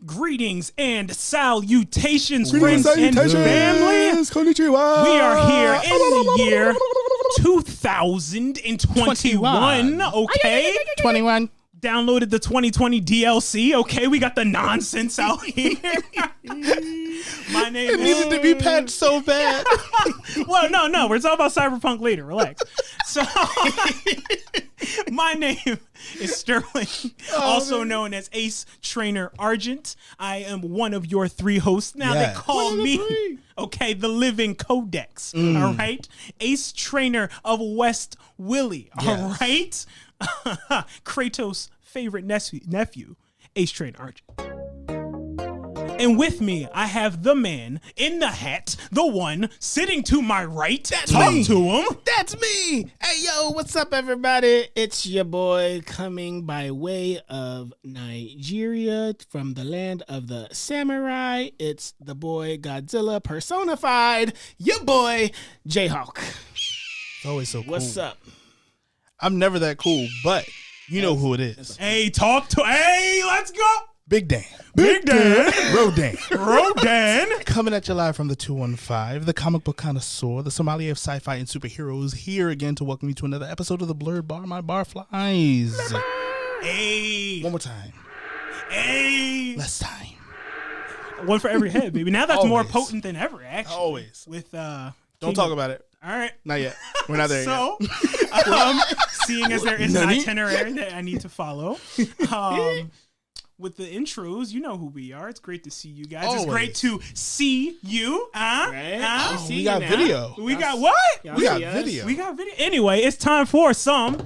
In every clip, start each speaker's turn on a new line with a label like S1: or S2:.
S1: Greetings and salutations, friends and family.
S2: Konnichiwa.
S1: We are here in the year 2021. Okay.
S2: 21.
S1: Downloaded the 2020 DLC. Okay, we got the nonsense out here. My name
S2: It needed to be patched so bad.
S1: Well, no, we're talking about Cyberpunk later. Relax. So, my name is Sterling, also known as Ace Trainer Argent. I am one of your three hosts. Now they call me, okay, the Living Codex. All right, Ace Trainer of West Willie. All right, Kratos' favorite nephew, Ace Trainer Argent. And with me, I have the man in the hat, the one sitting to my right. Talk to him.
S2: That's me. Hey, yo, what's up, everybody? It's your boy coming by way of Nigeria from the land of the samurai. It's the boy Godzilla personified. Your boy, Jayhawk.
S3: It's always so cool.
S2: What's up?
S3: I'm never that cool, but you know who it is.
S1: Hey, let's go.
S3: Big Dan. Rodan. Coming at you live from the 215, the comic book connoisseur, the sommelier of sci-fi and superheroes, here again to welcome you to another episode of The Blurred Bar. My bar flies.
S1: Hey.
S3: One more time.
S1: Hey.
S3: Less time.
S1: One for every head, baby. Now that's
S3: Always.
S1: more potent than ever, actually.
S3: Always.
S1: With
S3: Don't talk about it.
S1: All right.
S3: Not yet. We're not there
S1: So,
S3: yet.
S1: seeing as there is an itinerary that I need to follow, with the intros, you know who we are. It's great to see you guys.
S3: Always.
S1: It's great to see you.
S2: Right.
S3: We got video.
S1: We got what?
S3: We got video.
S1: We got video. Anyway, it's time for some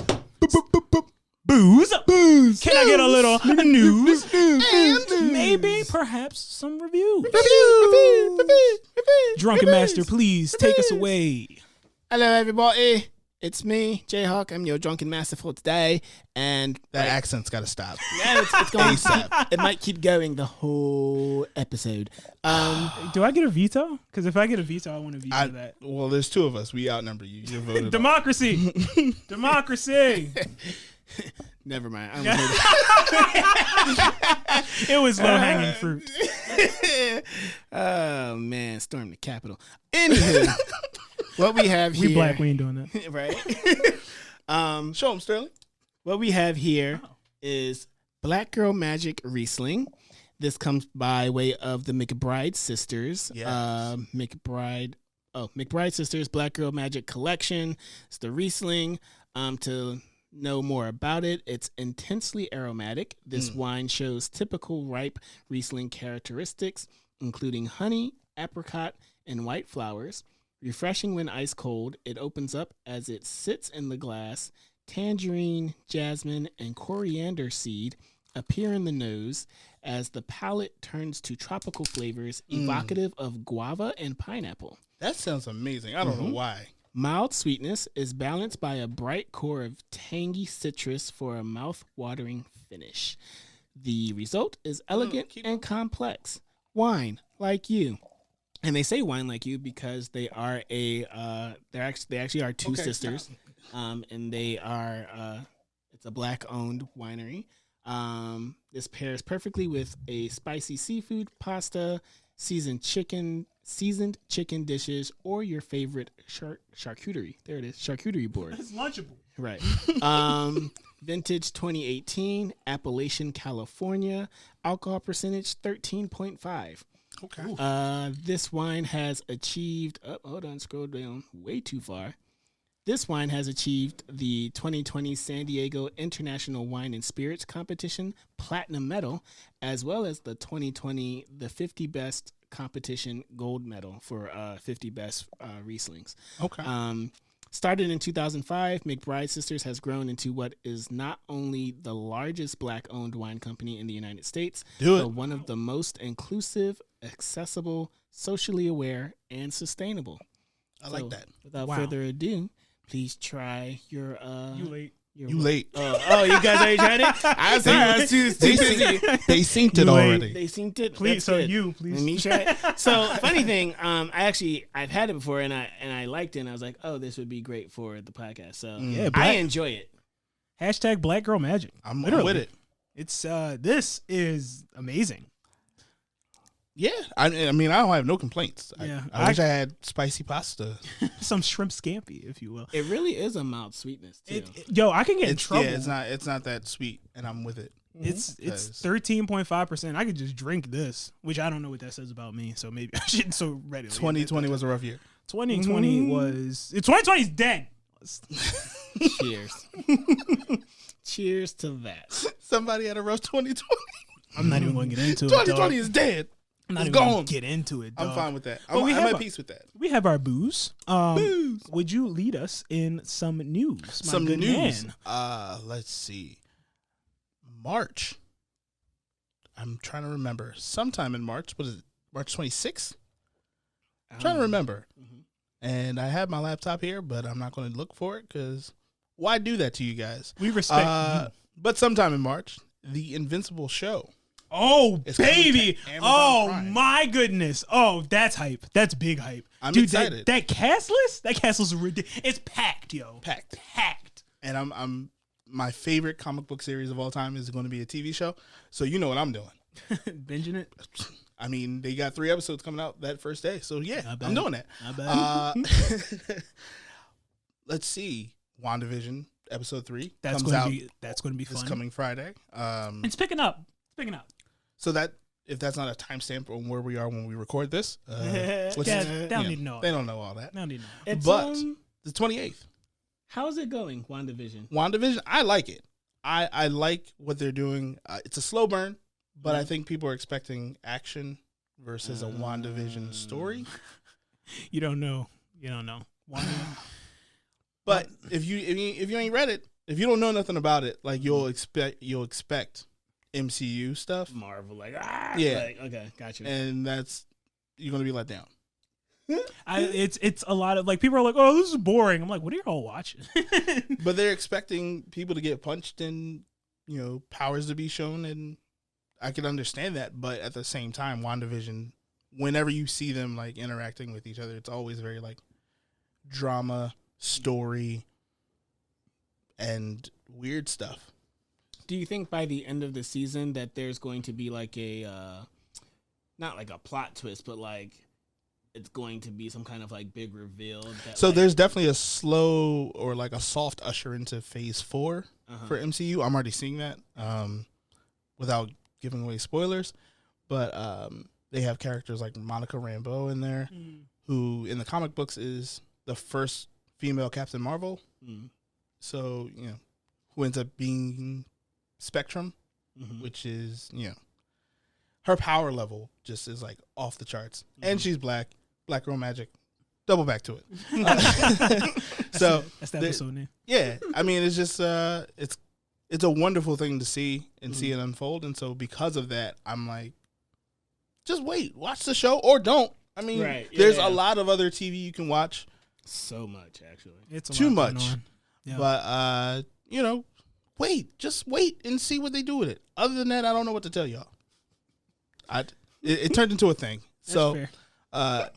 S1: booze. Can I get a little news? And maybe, perhaps, some reviews. Drunken Master, please take us away.
S2: Hello, everybody. It's me, Jayhawk. I'm your drunken master for today, and
S3: That accent's got to stop.
S2: yeah, it's going ASAP. It might keep going the whole episode.
S1: Do I get a veto? Because if I get a veto, I want to veto that.
S3: Well, there's two of us. We outnumber you. You're voted
S1: Democracy. Democracy.
S2: Never mind.
S1: It was low-hanging fruit.
S2: Oh man, storm the Capitol. Anywho, what we have here,
S1: We black, we ain't doing that.
S2: right?
S3: Show him, Sterling.
S2: What we have here is Black Girl Magic Riesling. This comes by way of the McBride sisters.
S3: Yes.
S2: McBride Sisters Black Girl Magic Collection. It's the Riesling. To know more about it, it's intensely aromatic. This wine shows typical ripe Riesling characteristics, including honey, apricot, and white flowers. Refreshing when ice cold, it opens up as it sits in the glass. Tangerine, jasmine, and coriander seed appear in the nose as the palate turns to tropical flavors evocative of guava and pineapple.
S3: That sounds amazing. I don't know why.
S2: Mild sweetness is balanced by a bright core of tangy citrus for a mouth-watering finish. The result is elegant and complex. Wine like you. And they say wine like you because they are they actually are two sisters. And they are it's a black-owned winery. This pairs perfectly with a spicy seafood, pasta, seasoned chicken dishes, or your favorite charcuterie. There it is, charcuterie board.
S1: It's lunchable.
S2: Right. Vintage 2018, Appalachian, California. Alcohol percentage 13.5.
S3: Okay.
S2: This wine has achieved, scroll down way too far. This wine has achieved the 2020 San Diego International Wine and Spirits Competition Platinum Medal, as well as the 2020 The 50 Best Competition Gold Medal for 50 Best Rieslings.
S3: Okay.
S2: Started in 2005, McBride Sisters has grown into what is not only the largest black-owned wine company in the United States, but one of the most inclusive, accessible, socially aware, and sustainable.
S3: I like that.
S2: Without further ado, please try your
S3: You late.
S2: Oh, you guys already tried it? I was sorry. I was too busy.
S3: They synced it already.
S2: They synced it.
S1: Please, please.
S2: Let me try it. So, funny thing, I've had it before, and I liked it, and I was like, oh, this would be great for the podcast. So,
S1: yeah,
S2: I enjoy it.
S1: Hashtag Black Girl Magic.
S3: I'm with it.
S1: It's this is amazing.
S3: Yeah, I mean, I don't have no complaints.
S1: Yeah,
S3: I wish I had spicy pasta.
S1: Some shrimp scampi, if you will.
S2: It really is a mild sweetness too.
S1: Yo, I can get in trouble.
S3: Yeah, it's not that sweet, and I'm with it.
S1: It's 13.5%. I could just drink this, which I don't know what that says about me. So maybe I shouldn't so readily.
S3: 2020 was a rough year.
S1: 2020 was 2020 is dead.
S2: Cheers. Cheers to that.
S3: Somebody had a rough 2020.
S1: I'm not even going to get into it.
S3: 2020 is dead.
S1: I'm not
S3: it's
S1: even
S3: gone.
S1: Going to get into it. Dog.
S3: I'm fine with that.
S1: But
S3: I'm at peace with that.
S1: We have our booze.
S3: Booze.
S1: Would you lead us in some news?
S3: Some news. Let's see. March. I'm trying to remember. Sometime in March. What is it? March 26th? I'm trying to remember. Mm-hmm. And I have my laptop here, but I'm not going to look for it because why do that to you guys?
S1: We respect.
S3: But sometime in March, the Invincible show.
S1: Oh, baby. Oh,
S3: Prime.
S1: my goodness. Oh, that's hype. That's big hype.
S3: I'm
S1: Dude,
S3: excited.
S1: That cast list? That cast list is ridiculous. It's packed, yo.
S3: Packed.
S1: And
S3: I'm my favorite comic book series of all time is going to be a TV show. So you know what I'm doing.
S1: Binging it?
S3: I mean, they got 3 episodes coming out that first day. So yeah, I'm doing that.
S1: I bet.
S3: Let's see. WandaVision episode 3
S1: that's
S3: comes
S1: going
S3: out.
S1: to be fun.
S3: This coming Friday.
S1: It's picking up.
S3: So that if that's not a timestamp on where we are when we record this,
S1: They don't need to know.
S3: They don't know all that.
S1: They don't need to know.
S3: But the 28th.
S2: How's it going, WandaVision?
S3: WandaVision, I like it. I like what they're doing. It's a slow burn, but I think people are expecting action versus a WandaVision story.
S1: You don't know.
S3: But if you ain't read it, if you don't know nothing about it, like you'll expect MCU stuff.
S2: Marvel,
S3: yeah,
S2: like, okay, got you.
S3: And you're gonna be let down.
S1: It's a lot of like people are like, oh, this is boring. I'm like, what are you all watching?
S3: But they're expecting people to get punched and powers to be shown, and I can understand that. But at the same time, WandaVision, whenever you see them like interacting with each other, it's always very like drama, story, and weird stuff.
S2: Do you think by the end of the season that there's going to be like not like a plot twist, but like it's going to be some kind of like big reveal?
S3: So there's definitely a slow or like a soft usher into phase 4 for MCU. I'm already seeing that without giving away spoilers. But they have characters like Monica Rambeau in there, who in the comic books is the first female Captain Marvel. So, who ends up being Spectrum, which is, her power level just is like off the charts. And she's black girl magic. Double back to it. So
S1: that's the episode name.
S3: Yeah. I mean, it's just, it's a wonderful thing to see and see it unfold. And so because of that, I'm like, just wait, watch the show or don't. I mean, there's a lot of other TV you can watch.
S2: So much, actually.
S1: It's
S3: too much.
S1: Yeah.
S3: But, just wait and see what they do with it. Other than that, I don't know what to tell y'all. It turned into a thing.
S1: That's
S3: so,
S1: fair.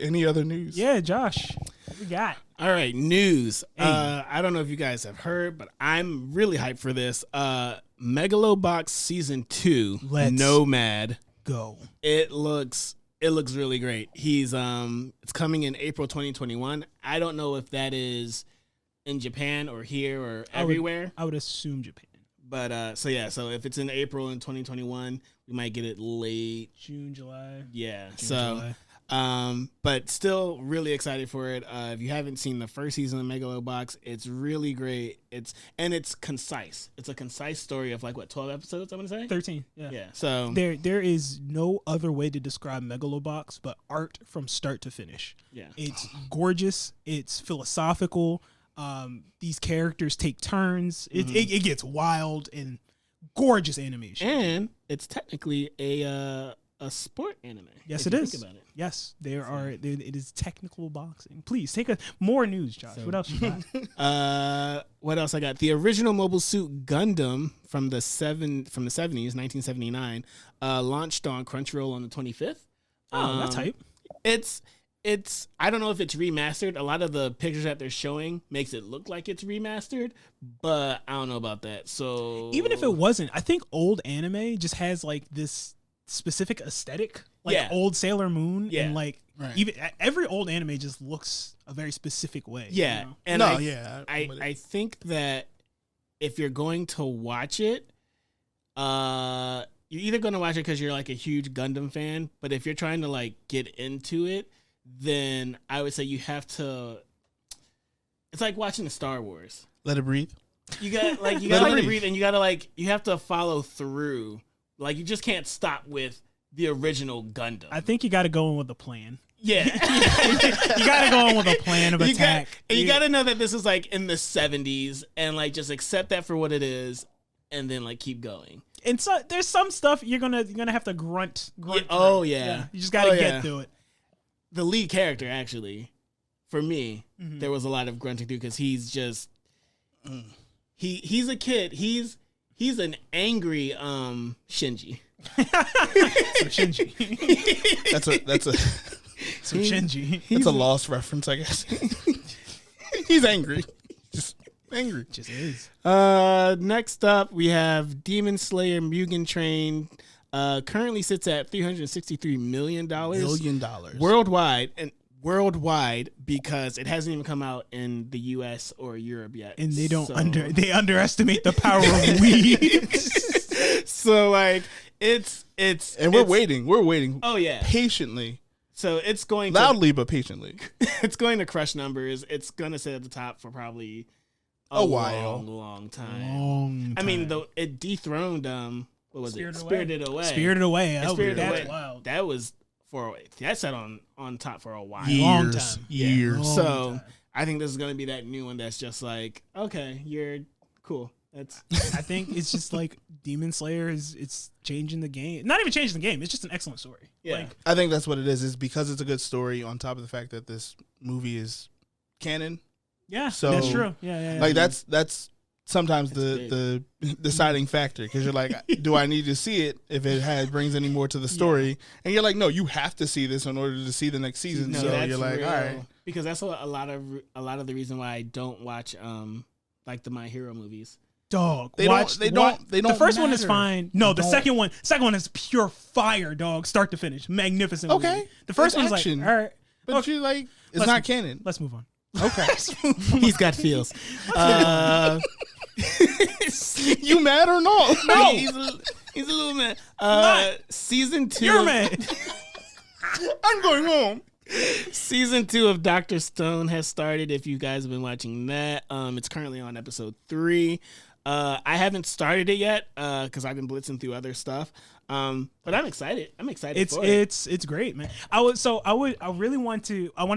S3: Any other news?
S1: Yeah, Josh, what we got?
S2: All right, news.
S1: Hey.
S2: I don't know if you guys have heard, but I'm really hyped for this. Megalobox Season 2, Nomad.
S1: Go.
S2: It looks really great. He's it's coming in April 2021. I don't know if that is in Japan or here or everywhere.
S1: I would assume Japan.
S2: But so if it's in April in 2021, we might get it late
S1: June, July.
S2: Yeah.
S1: July.
S2: But still really excited for it. If you haven't seen the first season of Megalobox, it's really great. It's concise. It's a concise story of 12 episodes, I'm gonna say?
S1: 13. Yeah.
S2: Yeah. So
S1: there is no other way to describe Megalobox but art from start to finish.
S2: Yeah.
S1: It's gorgeous. It's philosophical. These characters take turns. It gets wild and gorgeous animation.
S2: And it's technically a sport anime.
S1: Yes,
S2: if
S1: it
S2: you
S1: is.
S2: think about it.
S1: Yes, it is technical boxing. Please take more news, Josh. What else you got?
S2: What else I got? The original Mobile Suit Gundam from the 70s, 1979, launched on Crunchyroll on the 25th.
S1: Oh, that's hype.
S2: It's I don't know if it's remastered. A lot of the pictures that they're showing makes it look like it's remastered, but I don't know about that. So
S1: even if it wasn't, I think old anime just has like this specific aesthetic, like old Sailor Moon, and like even every old anime just looks a very specific way.
S2: Yeah,
S1: you know?
S2: and
S3: I
S2: think that if you're going to watch it, you're either going to watch it because you're like a huge Gundam fan, but if you're trying to like get into it, then I would say you have to. It's like watching the Star Wars.
S3: Let it breathe.
S2: You got like you got to let it breathe, and you got to like you have to follow through. Like you just can't stop with the original Gundam.
S1: I think you got to go in with a plan.
S2: Yeah,
S1: you got to go in with a plan of attack.
S2: You got to know that this is like in the 70s, and like just accept that for what it is, and then like keep going.
S1: And so there's some stuff you're gonna have to grunt.
S2: Yeah.
S1: You just got to get through it.
S2: The lead character, actually, for me, there was a lot of grunting through because he's just he's a kid. He's an angry Shinji.
S1: So Shinji.
S3: That's a
S1: So Shinji.
S3: That's a lost reference, I guess. He's angry. Just angry.
S1: Just is.
S2: Next up, we have Demon Slayer Mugen Train. Currently sits at $363 million worldwide because it hasn't even come out in the US or Europe yet.
S1: And they they underestimate the power of weed.
S2: So like
S3: we're waiting.
S2: Oh yeah.
S3: Patiently.
S2: So it's going
S3: loudly but patiently.
S2: It's going to crush numbers. It's going to sit at the top for probably
S3: a while.
S2: Long time. I mean, it dethroned what was Spirited Away.
S1: Spirited Away.
S2: That's
S1: wild.
S2: That was that sat on top for a while.
S1: Long time.
S3: Years.
S2: So I think this is going to be that new one that's just like, okay, you're cool.
S1: I think it's just like Demon Slayer it's changing the game. Not even changing the game. It's just an excellent story.
S2: Yeah.
S1: Like,
S3: I think that's what it is. Is because it's a good story on top of the fact that this movie is canon.
S1: Yeah,
S3: so
S1: that's true. Yeah.
S3: Like that's sometimes the deciding factor because you're like, do I need to see it if it brings any more to the story? Yeah. And you're like, no, you have to see this in order to see the next season.
S2: No,
S3: so you're like,
S2: real.
S3: all right,
S2: because that's a lot of the reason why I don't watch like the My Hero movies.
S1: Dog,
S3: they don't.
S1: The first one is fine. No, the second one is pure fire, dog, start to finish, magnificent.
S3: Okay,
S1: movie. The first one's
S3: action.
S1: Like, all right,
S3: but you like it's not canon.
S1: Let's move on.
S3: Okay,
S2: he's got feels.
S3: You mad or not?
S2: No, he's a little mad. Season 2.
S1: You're mad.
S3: I'm going home.
S2: Season 2 of Dr. Stone has started. If you guys have been watching that, it's currently on episode 3. I haven't started it yet because I've been blitzing through other stuff. But I'm excited.
S1: It's great, man. I wanted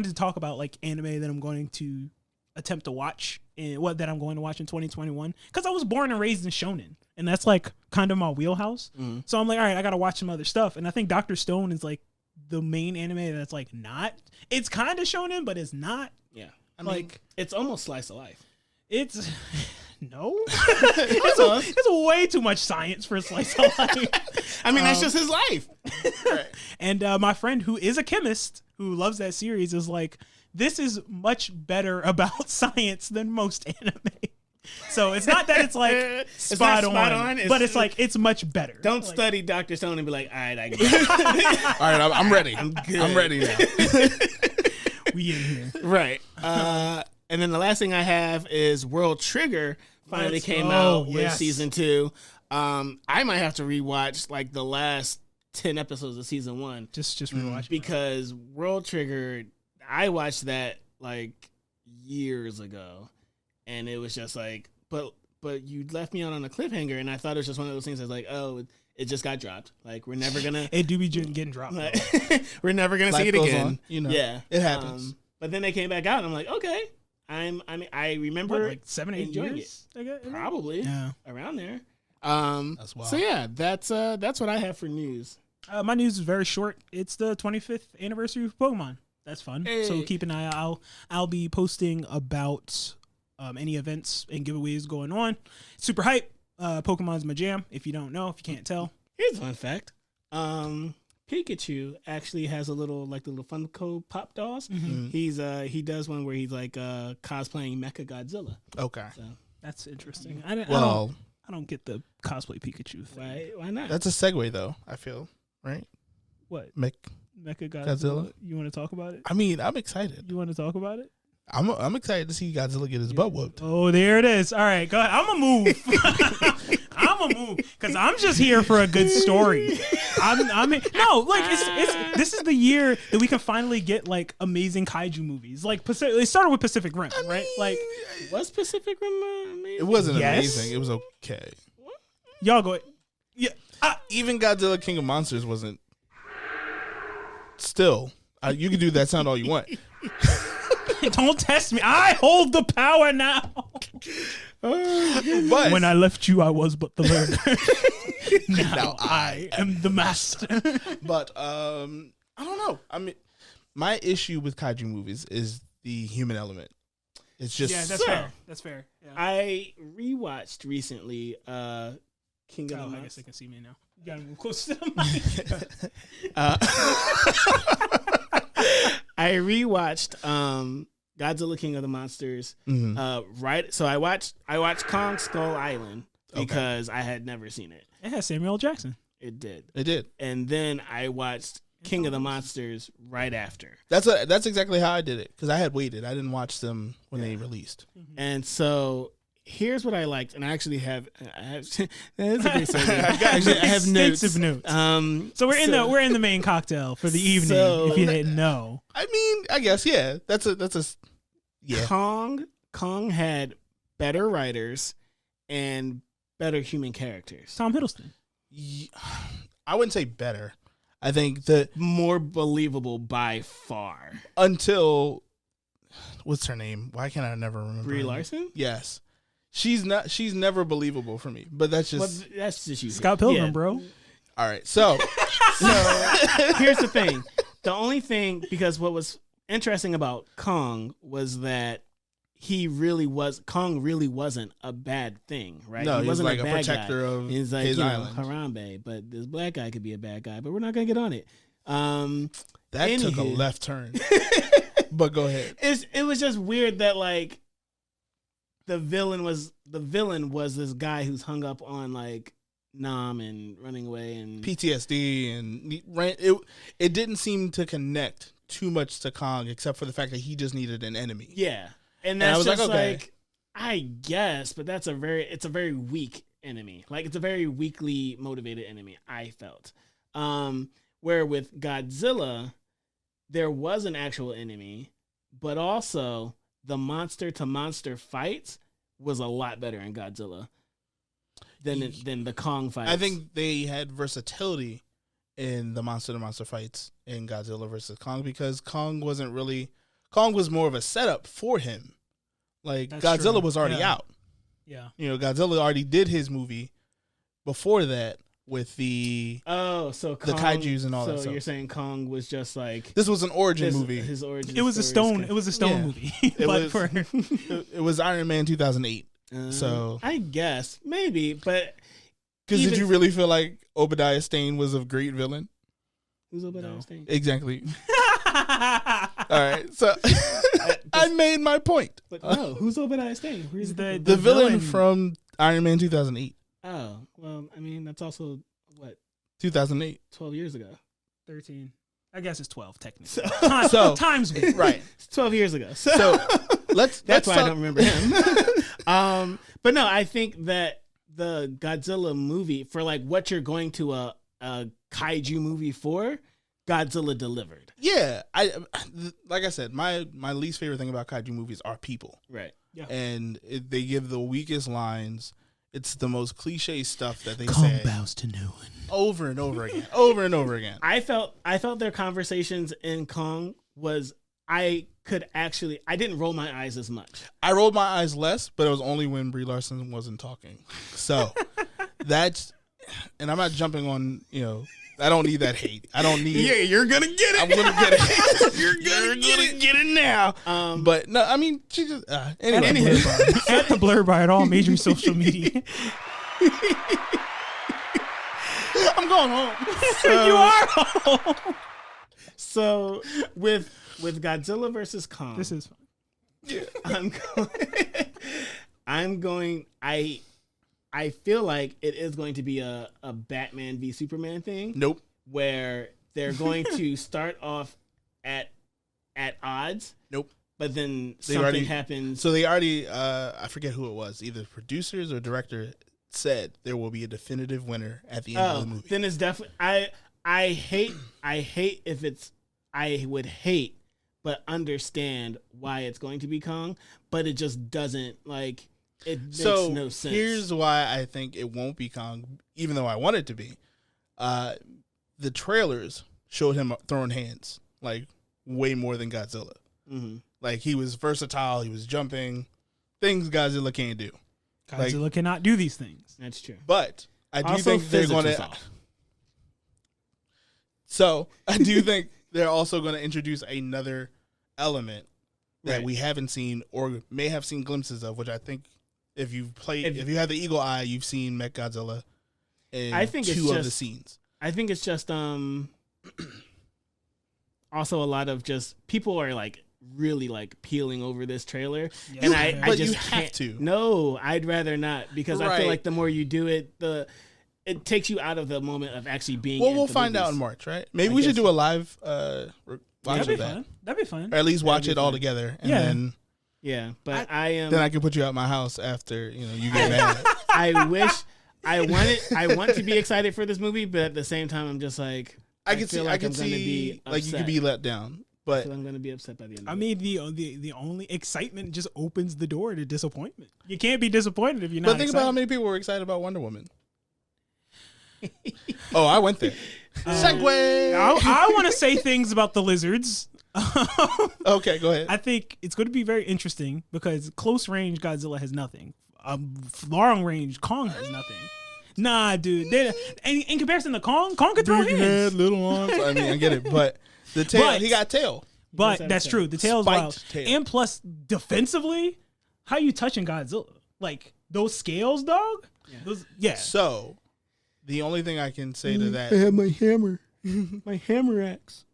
S1: to talk about like anime that I'm going to attempt to watch that I'm going to watch in 2021 because I was born and raised in shonen, and that's like kind of my wheelhouse. Mm-hmm. So I'm like, all right, I got to watch some other stuff, and I think Dr. Stone is like the main anime that's like not. It's kind of shonen, but it's not.
S2: Yeah, I mean, like it's almost slice of life.
S1: It's no. It's way too much science for a slice of life.
S2: I mean, that's just his life.
S1: Right. And my friend who is a chemist who loves that series is like, this is much better about science than most anime. So it's not that it's like spot on, but it's like it's much better.
S2: Don't
S1: like,
S2: study Dr. Stone and be like, all right, I get it.
S3: All right, I'm ready. I'm ready now.
S1: We in here.
S2: Right. And then the last thing I have is World Trigger finally came out with season 2. I might have to rewatch like the last 10 episodes of season 1.
S1: Just rewatch
S2: because World Trigger, I watched that like years ago, and it was just like, but you left me out on a cliffhanger, and I thought it was just one of those things that's like, oh, it just got dropped. Like we're never gonna.
S1: It do be getting dropped.
S2: We're never gonna see it again.
S3: On, you know,
S2: yeah,
S3: it happens.
S2: But then they came back out, and I'm like, okay. I remember
S1: like 7-8 years.
S2: Probably around there.
S3: That's wild.
S2: So yeah, that's what I have for news.
S1: My news is very short. It's the 25th anniversary of Pokemon. That's fun.
S2: Hey.
S1: So keep an eye out. I'll be posting about any events and giveaways going on. Super hype. Pokemon's my jam. If you don't know, if you can't tell.
S2: Here's a fun fact. Pikachu actually has a little Funko Pop dolls.
S1: Mm-hmm.
S2: He does one where he's like cosplaying Mecha Godzilla.
S3: Okay.
S2: So
S1: That's interesting.
S2: Mm-hmm.
S1: I don't get the cosplay Pikachu thing.
S2: why not?
S3: That's a segue, though, I feel. Right?
S1: What?
S3: Mecha
S1: Godzilla?
S3: Godzilla?
S1: You want to talk about it?
S3: I mean, I'm excited.
S1: You want to talk about it?
S3: I'm excited to see Godzilla get his butt whooped.
S1: Oh, there it is. All right, go ahead. I'm going to move. I'm going to move because I'm just here for a good story. This is the year that we can finally get like amazing kaiju movies. Like they started with Pacific Rim, right? Like,
S2: was Pacific Rim amazing?
S3: It wasn't
S1: Yes.
S3: amazing. It was okay.
S1: y'all go. Yeah.
S3: Even Godzilla King of Monsters wasn't. Still, you can do that sound all you want.
S1: Don't test me. I hold the power now.
S3: But
S1: When I left you, I was but the learner. now I am the master.
S3: But I don't know. I mean, my issue with kaiju movies is the human element. It's just
S1: That's fair. That's fair. Yeah.
S2: I rewatched recently King of the
S1: I guess
S2: Monsters.
S1: they can see me now. You gotta move close to the mic.
S2: I rewatched Godzilla King of the Monsters. Right, so I watched Kong Skull Island because I had never seen it.
S1: It has Samuel L. Jackson.
S2: It did,
S3: It did.
S2: and then I watched King of the Monsters right after.
S3: That's exactly how I did it because I had waited. I didn't watch them when they released.
S2: And so here's what I liked, and I actually have that's a great segue. I have notes.
S1: Extensive notes. So we're in the main cocktail for the evening.
S2: So-
S1: if you didn't know,
S3: I mean, I guess yeah. That's a yeah.
S2: Kong had better writers and better human characters.
S1: Tom Hiddleston.
S3: I wouldn't say better. I think that
S2: More believable by far.
S3: until what's her name? Why can't I never remember?
S2: Brie
S3: her name?
S2: Larson?
S3: Yes. She's never believable for me. But that's just
S2: Well, that's just you.
S1: Scott Pilgrim,
S2: Yeah.
S1: bro.
S3: all right. So
S2: So here's the thing. The only thing, because what was interesting about Kong was that Kong really wasn't a bad thing, right?
S3: no, he was
S2: wasn't
S3: like a
S2: bad
S3: protector
S2: guy.
S3: of
S2: He's like,
S3: his island.
S2: Harambe, but this black guy could be a bad guy, but we're not gonna get on it.
S3: That took a
S2: Anywho.
S3: left turn. But go ahead.
S2: It was just weird that like the villain was this guy who's hung up on like Nam and running away and
S3: PTSD and it didn't seem to connect too much to Kong except for the fact that he just needed an enemy.
S2: yeah, and
S3: I
S2: that's
S3: was
S2: just
S3: like, okay.
S2: like I guess, but it's a very weak enemy. Like it's a very weakly motivated enemy. I felt, where with Godzilla, there was an actual enemy, but also the monster to monster fights was a lot better in Godzilla than the Kong fights.
S3: I think they had versatility in the monster to monster fights in Godzilla versus Kong because Kong was more of a setup for him. Like
S1: That's
S3: Godzilla
S1: true.
S3: was already
S1: Yeah.
S3: out.
S1: Yeah.
S3: You know, Godzilla already did his movie before that with the
S2: so Kong,
S3: kaijus and all
S2: so
S3: that stuff.
S2: you're saying Kong was just like
S3: This was an origin movie.
S2: His origin.
S1: It was a stone.
S2: story
S1: It was a stone
S3: Yeah.
S1: movie.
S3: It
S1: but
S3: was-
S1: for
S3: It was Iron Man 2008. So
S2: I guess maybe, but
S3: because did
S2: even-
S3: you really feel like Obadiah Stane was a great villain?
S2: who's over
S1: No.
S2: there?
S3: Exactly. All right. So I made my point.
S2: But no, who's Obadiah Stane? Who's
S1: The
S3: The villain
S1: villain.
S3: from Iron Man 2008.
S2: Oh, well, I mean, that's also, what,
S3: 2008.
S2: 12 years ago.
S1: 13. I guess it's 12 technically.
S3: So-
S1: Times weird.
S3: Right.
S2: It's 12 years ago. So,
S3: So let's
S2: that's why I
S3: talk-
S2: don't remember him. But no, I think that the Godzilla movie, for like what you're going to a kaiju movie for, Godzilla delivered.
S3: Yeah, like I said, my least favorite thing about kaiju movies are people,
S2: Right.
S3: and they give the weakest lines. It's the most cliche stuff that they
S1: Kong
S3: say
S1: bows to no one.
S3: over and over again, over and over again.
S2: I felt their conversations in Kong was, I didn't roll my eyes as much.
S3: I rolled my eyes less, but it was only when Brie Larson wasn't talking. So that's, and I'm not jumping on I don't need that hate. I don't need.
S2: Yeah, you're gonna get it.
S3: I'm gonna get it.
S2: You're gonna get it now.
S3: But no, I mean, she just anyway.
S1: At the Blur Bar at all major social media.
S2: I'm going home.
S1: You are home.
S2: So with Godzilla versus Kong,
S1: This is fun.
S3: Yeah.
S2: I feel like it is going to be a Batman v Superman thing.
S3: Nope.
S2: Where they're going to start off at odds.
S3: Nope.
S2: But then
S3: They
S2: something
S3: already-
S2: happens.
S3: So they already, I forget who it was, either producers or director said there will be a definitive winner at the end of the movie.
S2: Then it's definitely I hate if it's I would hate but understand why it's going to be Kong, but it just doesn't like it makes no sense.
S3: Here's why I think it won't be Kong, even though I want it to be. The trailers showed him throwing hands like way more than Godzilla.
S2: Mm-hmm.
S3: Like he was versatile, he was jumping, things Godzilla can't do.
S1: Godzilla cannot do these things.
S2: That's true.
S3: But I do
S2: Also,
S3: think they're
S2: physics
S3: going
S2: is
S3: to.
S2: off.
S3: So I do think they're also going to introduce another element that
S2: Right.
S3: we haven't seen or may have seen glimpses of, which I think if you have the eagle eye, you've seen Mechagodzilla in
S2: I think it's
S3: two of the
S2: just-
S3: scenes.
S2: I think it's just also a lot of just people are like really like peeling over this trailer,
S1: Yeah.
S2: and
S1: You-
S2: I
S3: but
S2: just
S3: you have
S2: can't.
S3: to.
S2: No, I'd rather not because I
S3: Right.
S2: feel like the more you do it, it takes you out of the moment of actually being.
S3: Well,
S2: at
S3: we'll
S2: the
S3: find out in
S2: movies.
S3: March, right? Maybe
S2: I
S3: we should
S2: guess
S3: do a live watch
S1: That'd be
S3: of that,
S1: fun. That'd be fun.
S3: or at least watch
S2: That'd
S3: it
S2: be
S3: all
S2: fun.
S3: together, and
S1: Yeah.
S3: then
S2: Yeah, but I am.
S3: I can put you out my house after you get mad.
S2: I wish I want to be excited for this movie, but at the same time, I'm just like
S3: I
S2: feel
S3: can
S2: like I'm
S3: see
S2: gonna be
S3: like you could
S2: upset.
S3: be let down,
S2: I
S3: but
S2: feel I'm gonna be upset by the end.
S1: I
S2: Of
S1: mean, the only excitement just opens the door to disappointment. You can't be disappointed if you're not.
S3: but think about how
S1: excited.
S3: many people were excited about Wonder Woman. Oh, I went there. Segue.
S1: I want to say things about the lizards.
S3: Okay, go ahead.
S1: I think it's going to be very interesting because close range Godzilla has nothing. Long range Kong has nothing. Nah, dude. In comparison to Kong could throw
S3: Big
S1: hands.
S3: head, little arms. I mean, I get it, but the tail.
S1: But-
S3: he got tail.
S1: But
S2: have
S1: that's
S2: a
S1: true. The tail's
S3: spiked
S1: wild.
S3: tail.
S1: And plus, defensively, how you touching Godzilla? Like those scales, dog. Yeah.
S3: So, the only thing I can say to that.
S2: have my hammer, my hammer axe.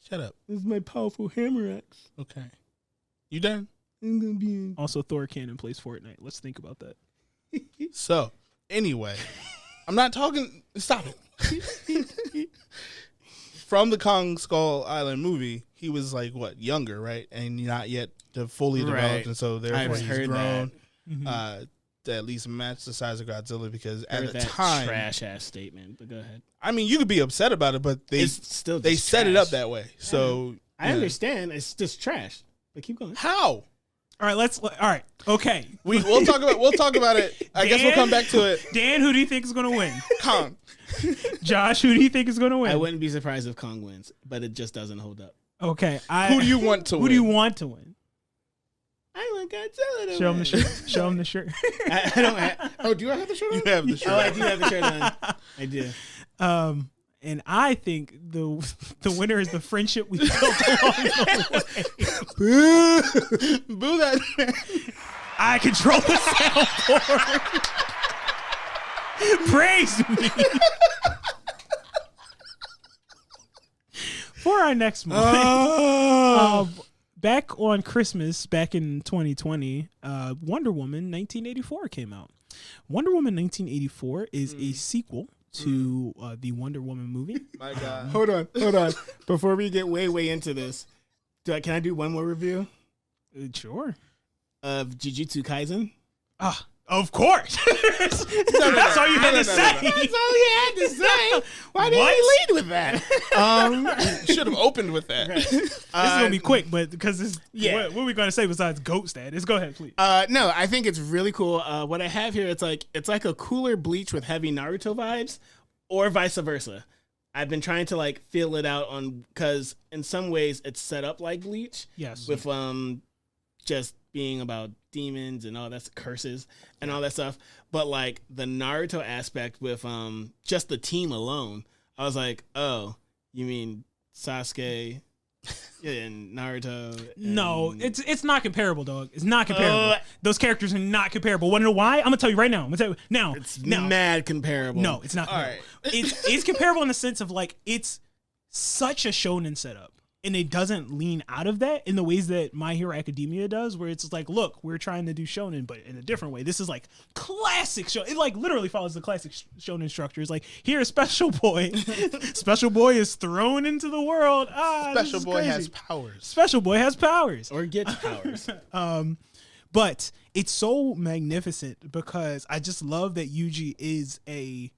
S3: Shut up.
S2: This is my powerful hammer axe.
S3: Okay. You done?
S2: I'm gonna be in.
S1: Also, Thor Cannon plays Fortnite. Let's think about that.
S3: So, anyway, I'm not talking. Stop it. From the Kong Skull Island movie, he was like what, younger, right, and not yet fully developed,
S2: Right.
S3: and so therefore
S2: I've
S3: he's
S2: heard
S3: grown
S1: Mhm.
S3: to at least match the size of Godzilla. Because at
S2: Heard
S3: the
S2: that
S3: time,
S2: trash ass statement, but go ahead.
S3: I mean, you could be upset about it, but
S2: It's still
S3: they
S2: just
S3: set it
S2: trash.
S3: up that way. So
S2: I
S3: yeah.
S2: understand. It's just trash. But keep going.
S3: How?
S1: All right, all right, okay.
S3: We'll talk about it. I guess we'll come back to it.
S1: Dan, who do you think is going to win?
S3: Kong.
S1: Josh, who do you think is going to win?
S2: I wouldn't be surprised if Kong wins, but it just doesn't hold up.
S1: Okay.
S3: Who do you want to win?
S1: Who do you want to win?
S2: I want Godzilla to
S1: Show him
S2: win.
S1: the shirt. Show him the shirt.
S2: I don't have. Oh, do I have the shirt on?
S3: You have the shirt.
S2: Oh, I do have the shirt on. I do.
S1: And I think the winner is the friendship we built along the way.
S3: Boo that man.
S1: I control the soundboard. Praise me. For our next month, back on Christmas, back in 2020, Wonder Woman 1984 came out. Wonder Woman 1984 is a sequel to the Wonder Woman movie.
S3: My God.
S2: Hold on. Before we get way into this, can I do one more review
S1: Sure.
S2: of Jujutsu Kaisen?
S1: Of course. That's all you had to say.
S2: That's all he had to say. Why didn't
S1: What?
S2: he lead with that?
S3: Should have opened with that.
S1: This is gonna be quick, but because this,
S2: Yeah.
S1: what are we gonna say besides goat status? Go ahead, please.
S2: No, I think it's really cool. What I have here, it's like a cooler Bleach with heavy Naruto vibes, or vice versa. I've been trying to like feel it out on because in some ways it's set up like Bleach,
S1: Yes.
S2: with just being about demons and all that's curses and all that stuff. But like the Naruto aspect with just the team alone, I was like, oh, you mean Sasuke and Naruto? And...
S1: No, it's not comparable, dog. It's not comparable. Those characters are not comparable. Want to know why? I'm gonna tell you right now.
S2: It's mad comparable.
S1: No, it's not comparable. All right. It's comparable in the sense of like it's such a shonen setup. And it doesn't lean out of that in the ways that My Hero Academia does, where it's like, look, we're trying to do shonen, but in a different way. This is like classic show. It like literally follows the classic shonen structure. It's like, here, Special Boy. Special Boy is thrown into the world.
S3: Special Boy has powers.
S1: Special Boy has powers.
S2: Or gets powers.
S1: But it's so magnificent because I just love that Yuji is a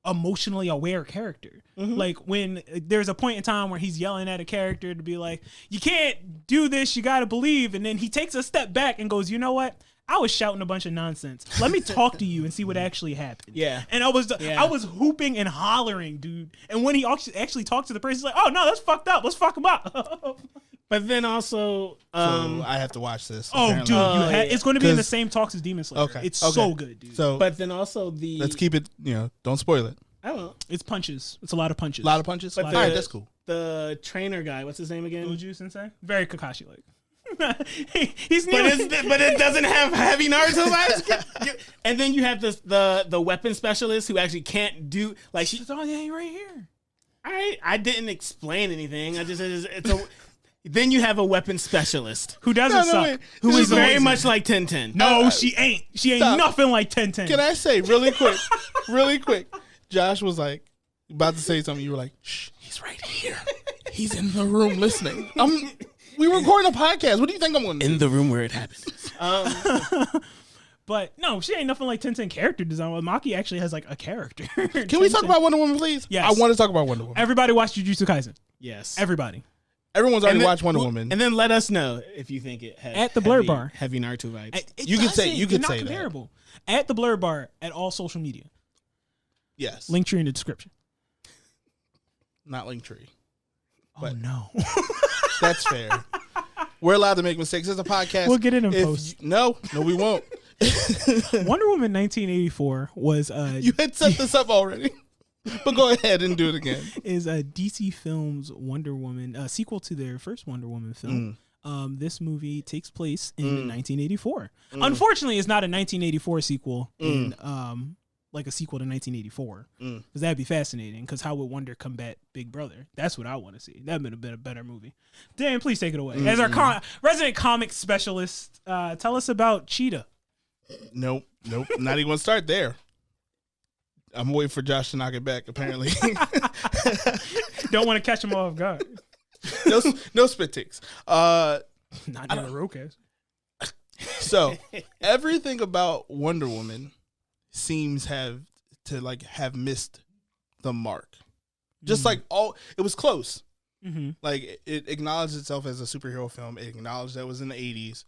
S1: emotionally aware character. Like when there's a point in time where he's yelling at a character to be like, you can't do this, you gotta believe, and then he takes a step back and goes, you know what, I was shouting a bunch of nonsense, let me talk to you and see what actually happened. And I was hooping and hollering, dude, and when he actually talked to the person, he's like, oh no, that's fucked up, let's fuck him up.
S2: But then also,
S3: so I have to watch this.
S1: Apparently. Dude, it's going to be in the same talks as Demon Slayer.
S3: Okay,
S1: it's so good, dude.
S3: So,
S2: but then also
S3: let's keep it. Don't spoil it.
S2: I don't know.
S1: It's punches. It's a lot of punches.
S3: A lot of punches.
S2: But
S3: all right, that's cool.
S2: The trainer guy, what's his name again?
S1: Uju Sensei. Very Kakashi like. He's new.
S2: But it doesn't have heavy Naruto vibes. And then you have the weapon specialist who actually can't do like
S1: she's right here.
S2: I didn't explain anything. I just it's a. Then you have a weapon specialist
S1: who doesn't suck,
S2: wait. Who is very much like 1010.
S1: No, she ain't. She ain't nothing like 1010.
S3: Can I say really quick? Josh was like about to say something. You were like, "Shh, he's right here. He's in the room listening." We were recording a podcast. What do you think I'm going to do?
S2: In the room where it happens.
S1: But no, she ain't nothing like 1010 character design. Well, Maki actually has like a character.
S3: Can we talk about Wonder Woman, please?
S1: Yes.
S3: I want to talk about Wonder Woman.
S1: Everybody watch Jujutsu Kaisen.
S2: Yes.
S3: Everyone's already watched Wonder Woman.
S2: And then let us know if you think it has
S1: at the Blurred Bar.
S2: Heavy Naruto vibes.
S3: You could say
S1: comparable. At the Blurred Bar at all social media.
S3: Yes.
S1: Linktree in the description.
S3: Not Linktree.
S1: Oh no.
S3: That's fair. We're allowed to make mistakes. It's a podcast.
S1: We'll get it in post.
S3: No, we won't.
S1: Wonder Woman 1984 was
S3: you had set this up already. But go ahead and do it again.
S1: Is a DC Films Wonder Woman, a sequel to their first Wonder Woman film. This movie takes place in 1984. Unfortunately, it's not a 1984 sequel in like a sequel to 1984, because that'd be fascinating. Because how would Wonder combat Big Brother? That's what I want to see. That'd have been a better movie. Dan, please take it away. As our resident comic specialist, tell us about Cheetah.
S3: Nope. Not even gonna start there. I'm waiting for Josh to knock it back, apparently.
S1: Don't want to catch him off guard.
S3: No spit takes.
S1: Not in a roadcast.
S3: So everything about Wonder Woman seems have missed the mark. Just like it was close. Like it acknowledged itself as a superhero film. It acknowledged that it was in the 80s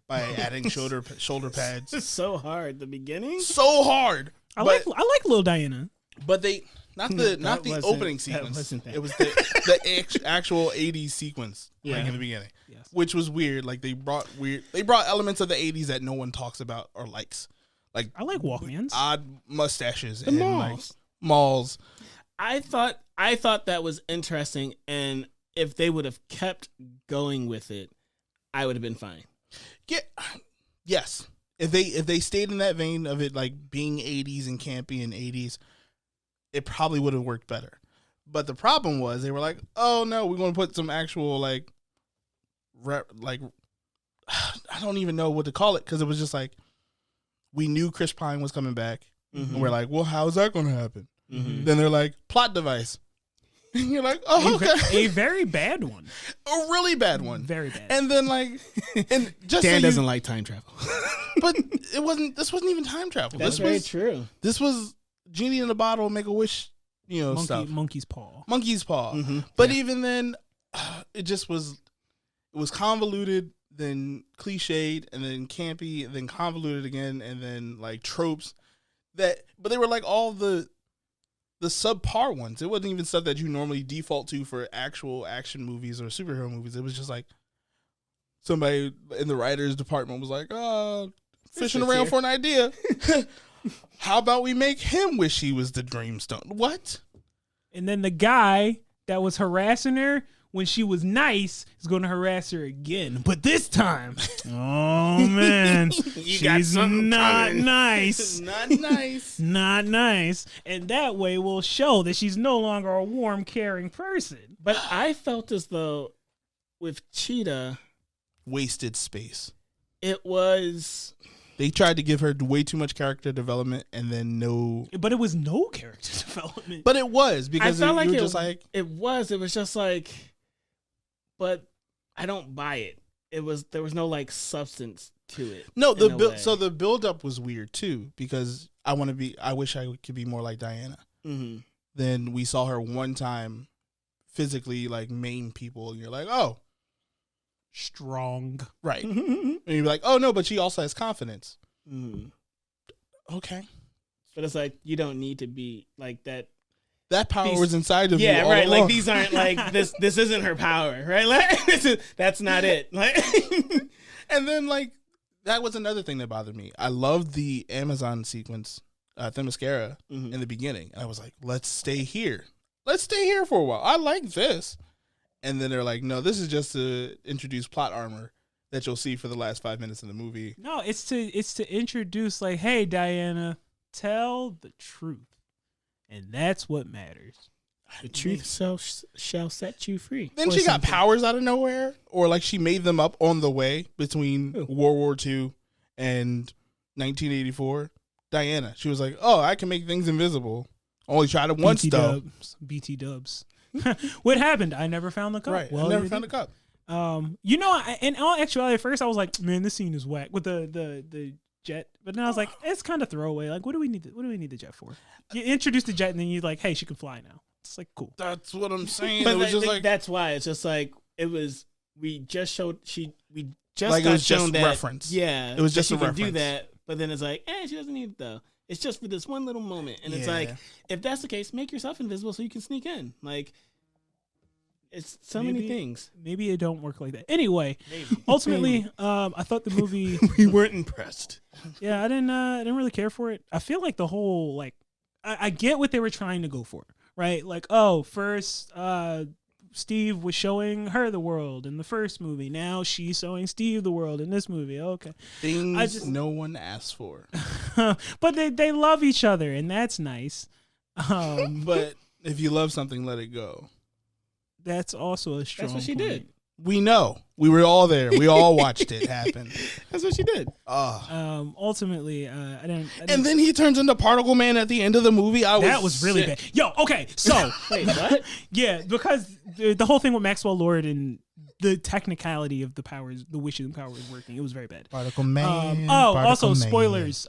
S3: by adding shoulder pads.
S2: It's so hard. The beginning,
S3: so hard.
S1: I like Little Diana,
S3: but they not the opening sequence. It was the actual 80s sequence in the beginning, which was weird. Like they brought elements of the 80s that no one talks about or likes. Like
S1: I like Walkmans,
S3: odd mustaches,
S1: and
S3: malls.
S2: I thought that was interesting, and if they would have kept going with it, I would have been fine. Yes.
S3: If they stayed in that vein of it like being 80s and campy and 80s, it probably would have worked better. But the problem was they were like, oh no, we're going to put some actual I don't even know what to call it, because it was just like we knew Chris Pine was coming back, and we're like, well, how's that going to happen? Then they're like, plot device. And you're like, oh, okay.
S1: A very bad one.
S3: A really bad one.
S1: Very bad.
S3: And then
S2: Dan doesn't like time travel.
S3: But this wasn't even time travel.
S2: That's very true.
S3: This was Genie in a Bottle, Make a Wish, stuff.
S1: Monkey's Paw.
S3: But even then, it was convoluted, then cliched, and then campy, and then convoluted again, and then like tropes but they were like all the subpar ones. It wasn't even stuff that you normally default to for actual action movies or superhero movies. It was just like somebody in the writers department was like, fishing around for an idea. How about we make him wish he was the Dreamstone? What?
S1: And then the guy that was harassing her when she was nice is going to harass her again. But this time, oh man, she's not nice.
S2: Not nice.
S1: Not nice. And that way will show that she's no longer a warm, caring person.
S2: But I felt as though with Cheetah,
S3: wasted space.
S2: It was...
S3: They tried to give her way too much character development and then no...
S1: But it was no character development.
S3: But it was because
S2: I felt like
S3: you were just like...
S2: It was just like... But I don't buy it. There was no like substance to it.
S3: No, so the build up was weird too because I wish I could be more like Diana.
S2: Mm-hmm.
S3: Then we saw her one time physically like maim people and you're like, oh,
S1: strong.
S3: Right. And you're like, oh no, but she also has confidence.
S2: Mm.
S3: Okay.
S2: But it's like, you don't need to be like that.
S3: That power was inside of you.
S2: Yeah,
S3: all
S2: right.
S3: along.
S2: Like these aren't like this isn't her power, right? Like that's not it. Like
S3: and then like that was another thing that bothered me. I loved the Amazon sequence, Themyscira, in the beginning. And I was like, let's stay here. Let's stay here for a while. I like this. And then they're like, no, this is just to introduce plot armor that you'll see for the last 5 minutes in the movie.
S1: No, it's to introduce like, hey, Diana, tell the truth. And that's what matters.
S2: The truth shall set you free.
S3: Then she got powers out of nowhere, or like she made them up on the way between World War II and 1984. Diana, she was like, oh, I can make things invisible. Only tried it once, though.
S1: BT dubs. What happened? I never found the cup.
S3: Right, I never found the cup.
S1: You know, in all actuality, at first I was like, man, this scene is whack with the jet. But then I was like, it's kind of throwaway. Like, what do we need the jet for? You introduce the jet and then you're like, hey, she can fly now. It's like, cool.
S3: That's what I'm saying.
S2: But
S3: it was just like
S2: that's why it's just like we just got
S3: was
S2: shown
S3: just
S2: that
S3: reference.
S2: Yeah,
S3: it was just
S2: she
S3: a
S2: can
S3: reference.
S2: do that. But then it's like, she doesn't need it though. It's just for this one little moment, and it's like, if that's the case, make yourself invisible so you can sneak in. Like, it's many things.
S1: Maybe it don't work like that. Anyway, ultimately, I thought the movie
S3: we weren't impressed.
S1: Yeah, I didn't really care for it. I feel like the whole like I get what they were trying to go for, right? Like, oh, first Steve was showing her the world in the first movie. Now she's showing Steve the world in this movie. Okay,
S3: things no one asked for,
S1: but they love each other, and that's nice.
S3: But if you love something, let it go.
S1: That's also a strong.
S2: That's what she
S1: point.
S2: did.
S3: We know. We were all there. We all watched it happen.
S2: That's what she did.
S1: Ultimately, I didn't.
S3: And then he turns into Particle Man at the end of the movie.
S1: That was really bad. Yo, okay, so
S2: wait, what?
S1: Yeah, because the whole thing with Maxwell Lord and the technicality of the powers, the wishes and powers working, it was very bad.
S3: Particle Man.
S1: Also spoilers.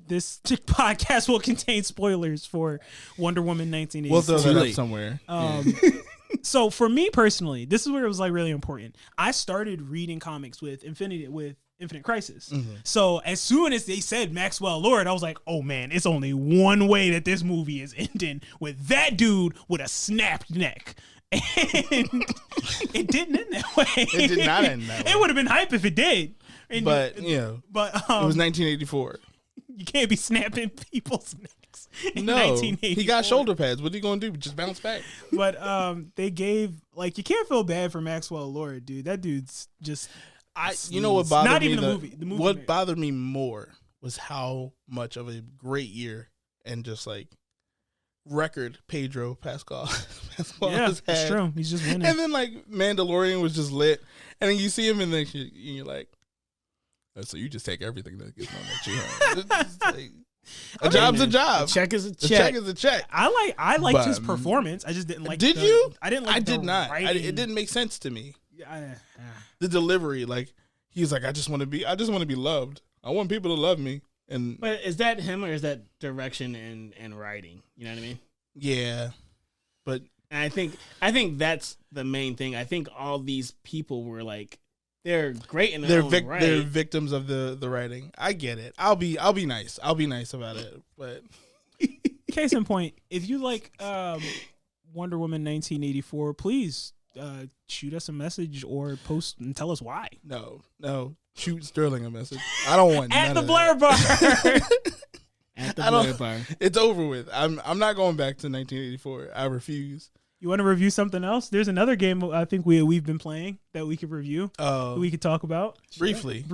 S1: This podcast will contain spoilers for Wonder Woman 1984.
S3: We'll throw that up somewhere.
S1: So for me personally, this is where it was like really important. I started reading comics with Infinite Crisis. Mm-hmm. So as soon as they said Maxwell Lord, I was like, oh man, it's only one way that this movie is ending, with that dude with a snapped neck. And it didn't end that way.
S3: It did not end that way.
S1: It would have been hype if it did.
S3: But
S1: it was
S3: 1984.
S1: You can't be snapping people's necks.
S3: No, he got shoulder pads. What are you gonna do? Just bounce back.
S1: But they gave you can't feel bad for Maxwell Lord, dude. That dude's just.
S3: You know what bothered
S1: not
S3: me?
S1: Even the movie.
S3: What bothered me more was how much of a great year and just like record Pedro Pascal.
S1: Yeah, that's true. He's just winning.
S3: And then like Mandalorian was just lit, and then you see him and then you're like, oh, so you just take everything that gets thrown at you. A job's a job.
S2: A check is a check.
S3: A check is a check.
S1: I liked his performance. I just didn't like.
S3: Did you?
S1: I didn't like.
S3: I did not.
S1: It
S3: didn't make sense to me. The delivery, like he's like, I just want to be loved. I want people to love me.
S2: But is that him or is that direction and writing? You know what I mean?
S3: Yeah. But
S2: and I think that's the main thing. I think all these people were like. They're great in their own right.
S3: They're victims of the writing. I get it. I'll be nice. I'll be nice about it. But
S1: case in point, if you like Wonder Woman 1984, please shoot us a message or post and tell us why.
S3: No. Shoot Sterling a message. I don't want
S1: at
S3: none
S1: the
S3: of
S1: Blur Bar.
S2: at the Blur Bar.
S3: It's over with. I'm not going back to 1984. I refuse.
S1: You want to review something else? There's another game I think we've been playing that we could review.
S3: Oh,
S1: we could talk about
S3: briefly.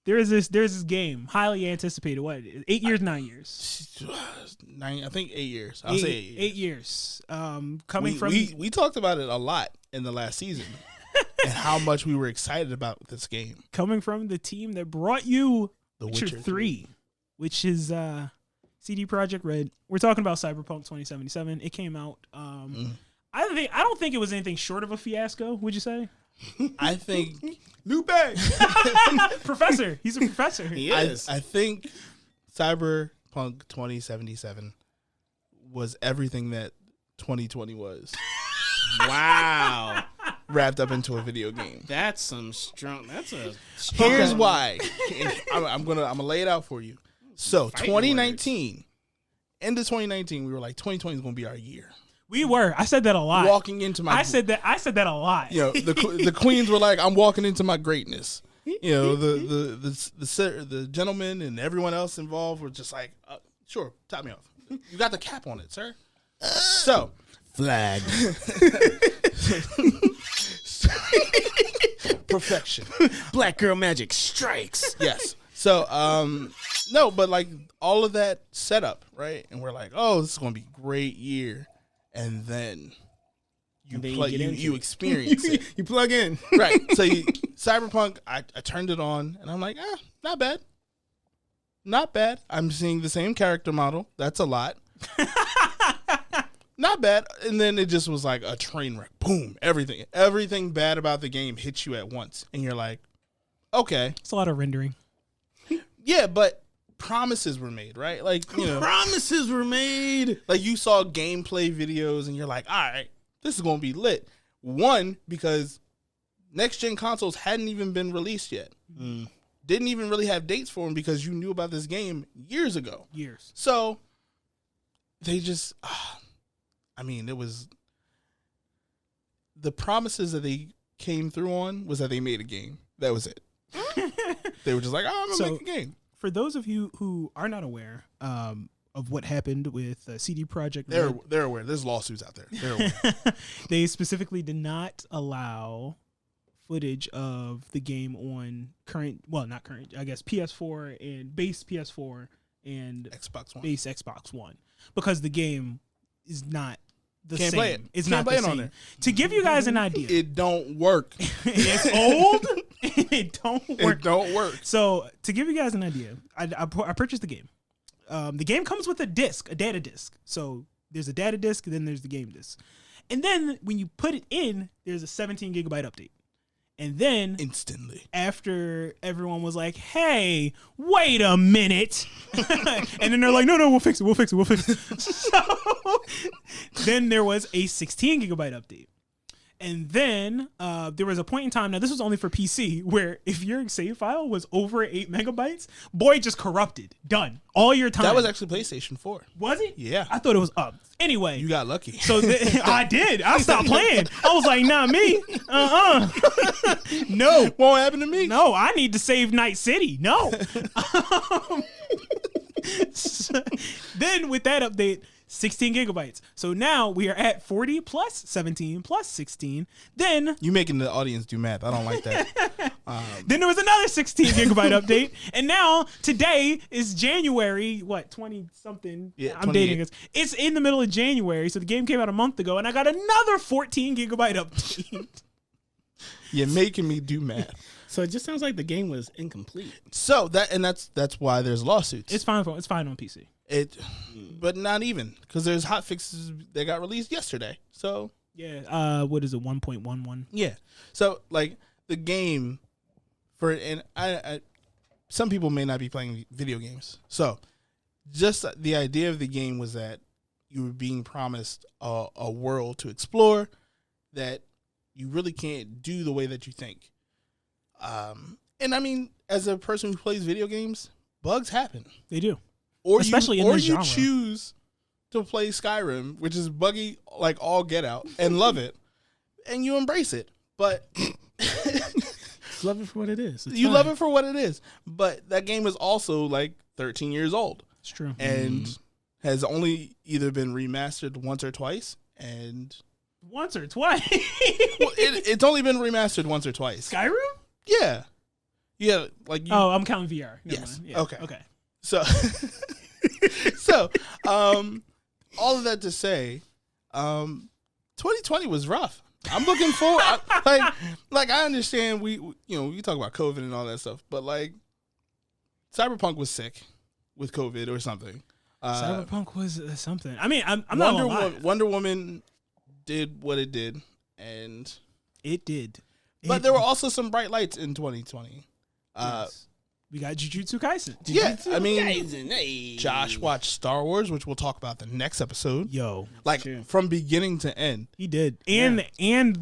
S1: There's this game highly anticipated. What? 8 years, 9 years?
S3: 9. I think 8 years. I'll say 8 years.
S1: 8 years. Coming from
S3: we talked about it a lot in the last season, and how much we were excited about this game.
S1: Coming from the team that brought you
S3: The
S1: Witcher
S3: Witcher
S1: 3, which is CD Projekt Red. We're talking about Cyberpunk 2077. It came out. I don't think it was anything short of a fiasco. Would you say?
S3: I think new bag
S1: Professor. He's a professor.
S2: He is.
S3: I think Cyberpunk 2077 was everything that 2020 was.
S2: Wow.
S3: Wrapped up into a video game.
S2: That's some strong. That's a.
S3: Here's why. I'm gonna lay it out for you. So
S2: Fighting
S3: 2019, end of 2019, we were like 2020 is gonna be our year.
S1: We were. I said that a lot.
S3: Walking into my.
S1: I said that a lot.
S3: You know, the queens were like, I'm walking into my greatness. You know, the gentlemen and everyone else involved were just like, sure, top me off. You got the cap on it, sir. So
S2: Flag.
S3: Perfection.
S2: Black girl magic strikes.
S3: Yes. So, no, but like all of that setup, right? And we're like, oh, this is going to be a great year. And then you experience it.
S2: You plug in.
S3: Right. So Cyberpunk, I turned it on and I'm like, not bad. Not bad. I'm seeing the same character model. That's a lot. Not bad. And then it just was like a train wreck. Boom. Everything bad about the game hits you at once. And you're like, okay.
S1: It's a lot of rendering.
S3: Yeah, but promises were made, right? Like, you know.
S2: Promises were made.
S3: Like, you saw gameplay videos and you're like, all right, this is going to be lit. One, because next-gen consoles hadn't even been released yet. Didn't even really have dates for them because you knew about this game years ago.
S1: Years.
S3: So, they just, it was, the promises that they came through on was that they made a game. That was it. They were just like, I'm going to make a game.
S1: For those of you who are not aware of what happened with CD Projekt
S3: Red. They're aware. There's lawsuits out there. They're aware.
S1: They specifically did not allow footage of the game on not current, I guess PS4 and base PS4 and
S3: Xbox One.
S1: Base Xbox One, because the game is not the
S3: Can't
S1: same.
S3: play it.
S1: It's
S3: Can't
S1: not
S3: play
S1: the
S3: it on
S1: same.
S3: there.
S1: To give you guys an idea,
S3: It don't work.
S1: it's old. It don't work.
S3: It don't work.
S1: So to give you guys an idea, I purchased the game. The game comes with a data disc. So there's a data disc, and then there's the game disc. And then when you put it in, there's a 17 gigabyte update. And then
S3: instantly,
S1: after everyone was like, hey, wait a minute. And then they're like, no, we'll fix it. So then there was a 16 gigabyte update. And then there was a point in time, now this was only for PC, where if your save file was over 8 megabytes, boy, just corrupted. Done. All your time.
S3: that was actually PlayStation 4.
S1: Was it?
S3: Yeah.
S1: I thought it was up. Anyway.
S3: You got lucky.
S1: So I did. I stopped playing. I was like, not me. No.
S3: Won't happen to me.
S1: No, I need to save Night City. No. Then with that update, 16 gigabytes. So now we are at 40 plus 17 plus 16. Then
S3: you making the audience do math. I don't like that.
S1: Then there was another 16 gigabyte update. And now today is January, 20 something.
S3: Yeah,
S1: I'm dating us. It's in the middle of January. So the game came out a month ago and I got another 14 gigabyte update.
S3: You're making me do math.
S2: So it just sounds like the game was incomplete.
S3: So that's why there's lawsuits.
S1: It's fine on PC.
S3: But not even, because there's hot fixes that got released yesterday. So
S1: yeah, what is it? 1.11.
S3: Yeah. So like the game I some people may not be playing video games. So just the idea of the game was that you were being promised a world to explore that you really can't do the way that you think. And I mean, as a person who plays video games, bugs happen.
S1: They do.
S3: Or
S1: especially
S3: you,
S1: in
S3: or
S1: this
S3: you
S1: genre.
S3: choose to play Skyrim, which is buggy like all get out, and love it, and you embrace it. But
S2: love it for what it is.
S3: You love it for what it is. But that game is also like 13 years old.
S1: It's true.
S3: And has only either been remastered once or twice. And
S1: once or twice?
S3: well, it's only been remastered once or twice.
S1: Skyrim?
S3: Yeah. Yeah. Like
S1: oh, I'm counting VR. Never
S3: yes.
S1: mind. Yeah.
S3: Okay. So, all of that to say, 2020 was rough. I'm looking forward. Like I understand we talk about COVID and all that stuff, but like Cyberpunk was sick with COVID or something.
S1: Cyberpunk was something. I mean, I'm not gonna lie.
S3: WonderWoman did what it did, and
S1: it did.
S3: But there were also some bright lights in 2020.
S1: Yes. We got Jujutsu Kaisen.
S3: I mean, Josh watched Star Wars, which we'll talk about the next episode.
S1: Yo,
S3: like from beginning to end,
S1: he did, and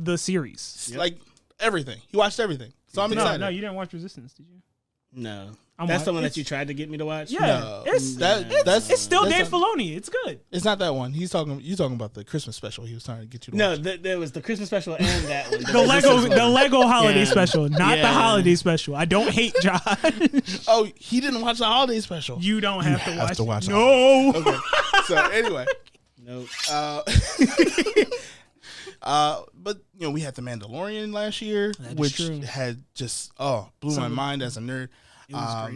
S1: the series,
S3: like everything. He watched everything, so I'm excited.
S1: No, you didn't watch Resistance, did you?
S2: No, that's the one that you tried to get me to watch.
S1: Yeah,
S3: no.
S1: it's still Dave Filoni. It's good.
S3: It's not that one. You talking about the Christmas special. He was trying to get you to watch.
S2: No, there was the Christmas special and that one.
S1: the Lego holiday special, not the holiday special. I don't hate Josh.
S3: Oh, he didn't watch the holiday special.
S1: You don't have to watch.
S3: No. Okay. So anyway,
S2: nope.
S3: But we had the Mandalorian last year, which had just blew my mind as a nerd.
S1: It was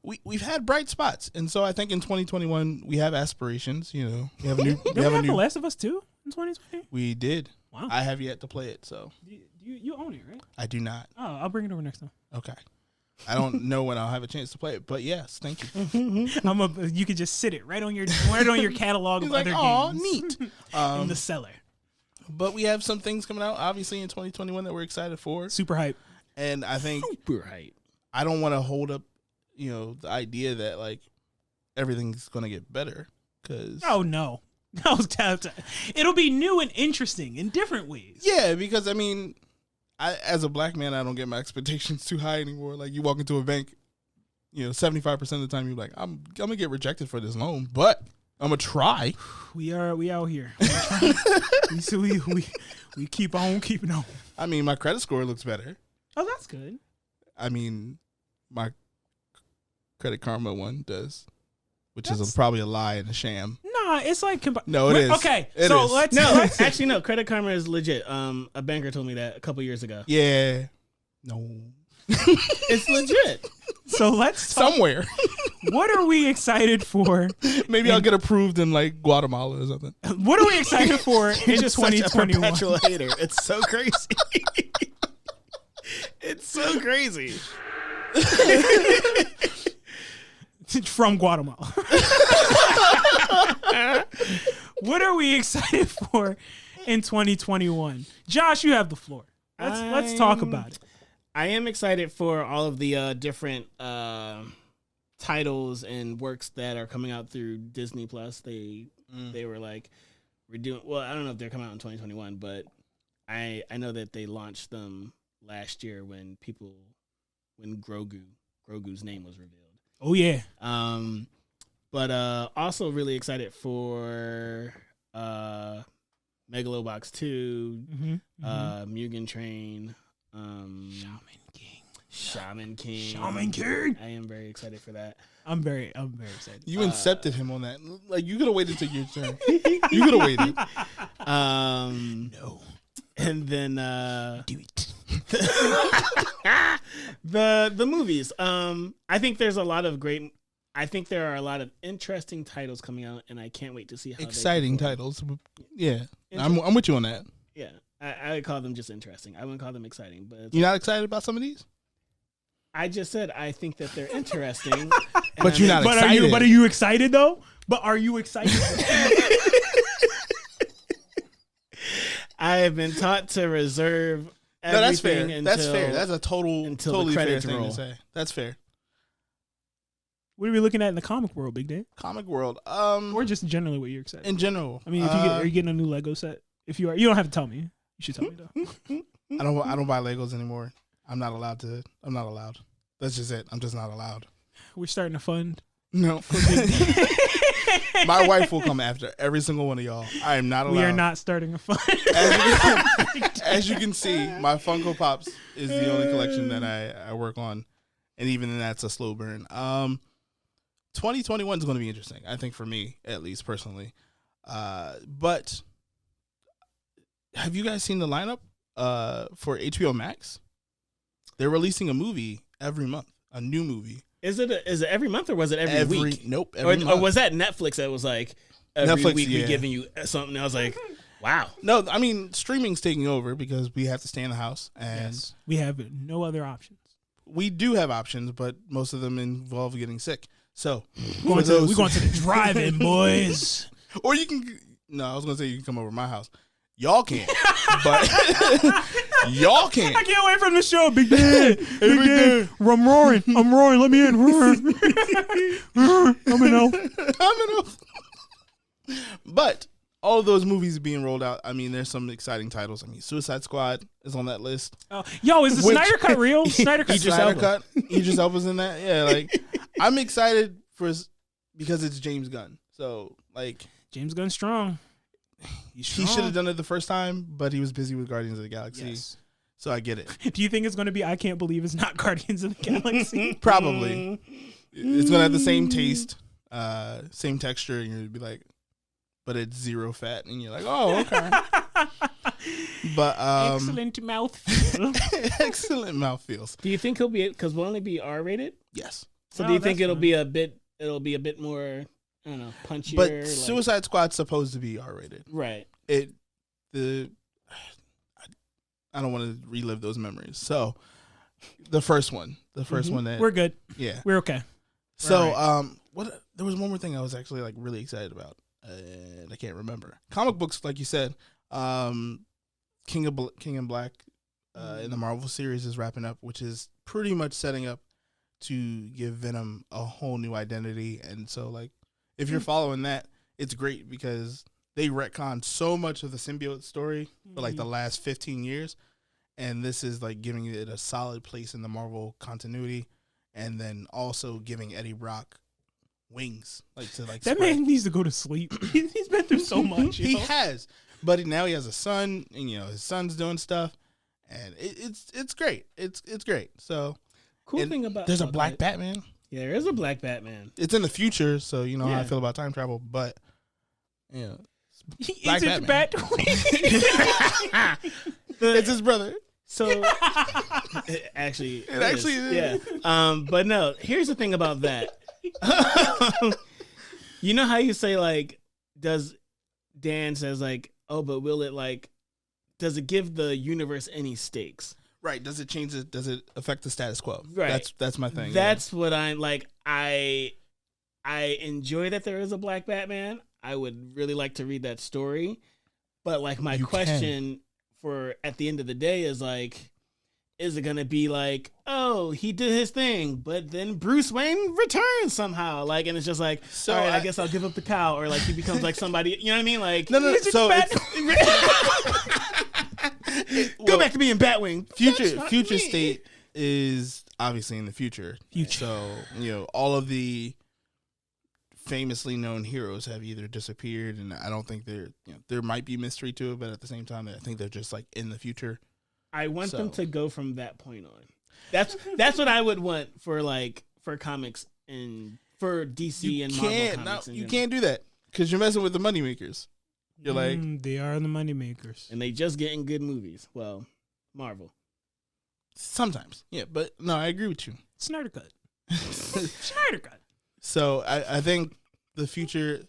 S1: great.
S3: We've had bright spots, and so I think in 2021 we have aspirations. We have a new.
S1: Did we have The Last of Us 2 in 2020?
S3: We did.
S1: Wow.
S3: I have yet to play it, so
S1: you own it, right?
S3: I do not.
S1: Oh, I'll bring it over next time.
S3: Okay. I don't know when I'll have a chance to play it, but yes, thank you.
S1: You could just sit it right on your catalog of other games.
S3: Neat.
S1: In the cellar.
S3: But we have some things coming out, obviously, in 2021 that we're excited for.
S1: Super hype.
S3: And I think
S2: super hype.
S3: I don't want to hold up, the idea that like everything's gonna get better. Cause
S1: no, it'll be new and interesting in different ways.
S3: Yeah, because I mean, as a black man, I don't get my expectations too high anymore. Like you walk into a bank, 75% of the time you're like, I'm gonna get rejected for this loan, but I'm gonna try.
S1: We out here. we keep on keeping on.
S3: I mean, my credit score looks better.
S1: Oh, that's good.
S3: I mean, my Credit Karma one does, which is probably a lie and a sham.
S1: Nah, it's like
S3: no, it is.
S1: Okay,
S3: it
S1: so
S3: is.
S1: let's
S2: actually no. Credit Karma is legit. A banker told me that a couple years ago.
S3: Yeah, no,
S2: it's legit.
S1: So let's talk.
S3: Somewhere.
S1: What are we excited for?
S3: Maybe I'll get approved in like Guatemala or something.
S1: What are we excited for in 2021?
S2: Perpetual hater. It's so crazy. It's so crazy.
S1: From Guatemala. What are we excited for in 2021? Josh, you have the floor. Let's talk about it.
S2: I am excited for all of the different titles and works that are coming out through Disney Plus. They were like, we're doing. Well, I don't know if they're coming out in 2021, but I know that they launched them last year when Grogu's name was revealed.
S1: Oh yeah.
S2: But also really excited for Megalobox 2, Mugen Train, Shaman King. I am very excited for that.
S1: I'm very excited.
S3: You incepted him on that. Like you could have waited till your turn. You could have waited.
S2: No. And then
S1: do it.
S2: the movies. I think there are a lot of interesting titles coming out, and I can't wait to see how
S3: exciting titles. Yeah, I'm with you on that.
S2: Yeah, I would call them just interesting. I wouldn't call them exciting, but
S3: you're not excited about some of these.
S2: I just said I think that they're interesting,
S3: but you're not excited.
S1: Are you excited though? But are you excited?
S2: I have been taught to reserve everything.
S3: No, that's fair. That's a totally fair thing to say. That's fair.
S1: What are we looking at in the comic world, Big Dan?
S3: Comic world,
S1: or just generally what you're excited?
S3: In general,
S1: I mean, are you getting a new Lego set? If you are, you don't have to tell me. You should tell me though.
S3: I don't buy Legos anymore. I'm not allowed to. I'm not allowed. That's just it. I'm just not allowed.
S1: We're starting a fund.
S3: No. My wife will come after every single one of y'all. I am not allowed.
S1: We are not starting a fund.
S3: As you can see, my Funko Pops is the only collection that I work on, and even then, that's a slow burn. 2021 is going to be interesting, I think, for me, at least personally. But have you guys seen the lineup for HBO Max? They're releasing a movie every month, a new movie.
S2: Is it every month or was it every week?
S3: Nope. Every month.
S2: Or was that Netflix that was like every
S3: Netflix,
S2: week
S3: yeah.
S2: we giving you something? I was like, wow.
S3: No, I mean, streaming's taking over because we have to stay in the house. And
S1: we have no other options.
S3: we do have options, but most of them involve getting sick. So
S1: We're going to the drive-in, boys.
S3: Or you can. No, I was gonna say you can come over to my house. Y'all can't, but y'all can't.
S1: I can't wait from the show, Big Dan. Big Dan. I'm roaring. Let me in. I'm in.
S3: But all of those movies being rolled out. I mean, there's some exciting titles. I mean, Suicide Squad is on that list.
S1: Yo, is the Snyder Cut real? Snyder Cut.
S3: Idris Elba's in that. Yeah, like I'm excited because it's James Gunn. So like
S1: James Gunn strong.
S3: He should have done it the first time, but he was busy with Guardians of the Galaxy.
S1: Yes.
S3: So I get it.
S1: Do you think it's going to be I Can't Believe It's Not Guardians of the Galaxy?
S3: Probably. It's going to have the same taste, same texture, and you'll be like, but it's zero fat. And you're like, oh, okay. But
S1: excellent mouthfeel.
S3: excellent mouthfeels.
S2: Do you think he'll be, because we'll only be R-rated?
S3: Yes.
S2: So do you think it'll be a bit more, I don't know, punchier?
S3: But
S2: like,
S3: Suicide Squad's supposed to be R-rated.
S2: right.
S3: I don't want to relive those memories. So the first one that
S1: We're good.
S3: yeah.
S1: We're okay.
S3: So
S1: right.
S3: there was one more thing I was actually like really excited about. And I can't remember. Comic books, like you said, King in Black in the Marvel series is wrapping up, which is pretty much setting up to give Venom a whole new identity. And so, like, if you're following that, it's great because they retconned so much of the symbiote story for like the last 15 years, and this is like giving it a solid place in the Marvel continuity, and then also giving Eddie Brock wings, like to like
S1: that man needs to go to sleep. He's been through so much.
S3: He has, but now he has a son, and his son's doing stuff, and it's great. It's great. So
S2: cool thing about
S3: there's a Black Batman.
S2: Yeah, there is a Black Batman.
S3: It's in the future, so you know how I feel about time travel, but
S1: Is it Batwing?
S3: It's his brother.
S2: So it actually is. Yeah. But no, here's the thing about that. You know how you say like, Dan says like, oh, but will it like, does it give the universe any stakes?
S3: Right. Does it change it? Does it affect the status quo?
S2: Right.
S3: That's my thing.
S2: That's what I'm like. I enjoy that there is a Black Batman. I would really like to read that story. But like my question for at the end of the day is like, is it going to be like, oh, he did his thing, but then Bruce Wayne returns somehow? Like, and it's just like, so all right, I guess I'll give up the cow. Or like he becomes like somebody, you know what I mean? Like,
S3: no. So
S2: go back to being Batwing.
S3: Future state is obviously in the future. So, all of the famously known heroes have either disappeared, and I don't think there might be mystery to it, but at the same time, I think they're just like in the future.
S2: I want them to go from that point on. That's what I would want for comics and for DC and Marvel comics.
S3: You can't do that because you're messing with the moneymakers. You're like,
S1: they are the moneymakers,
S2: and they just getting good movies. Well, Marvel
S3: sometimes, yeah, but no, I agree with you.
S1: Snyder Cut. Snyder Cut.
S3: So I think the future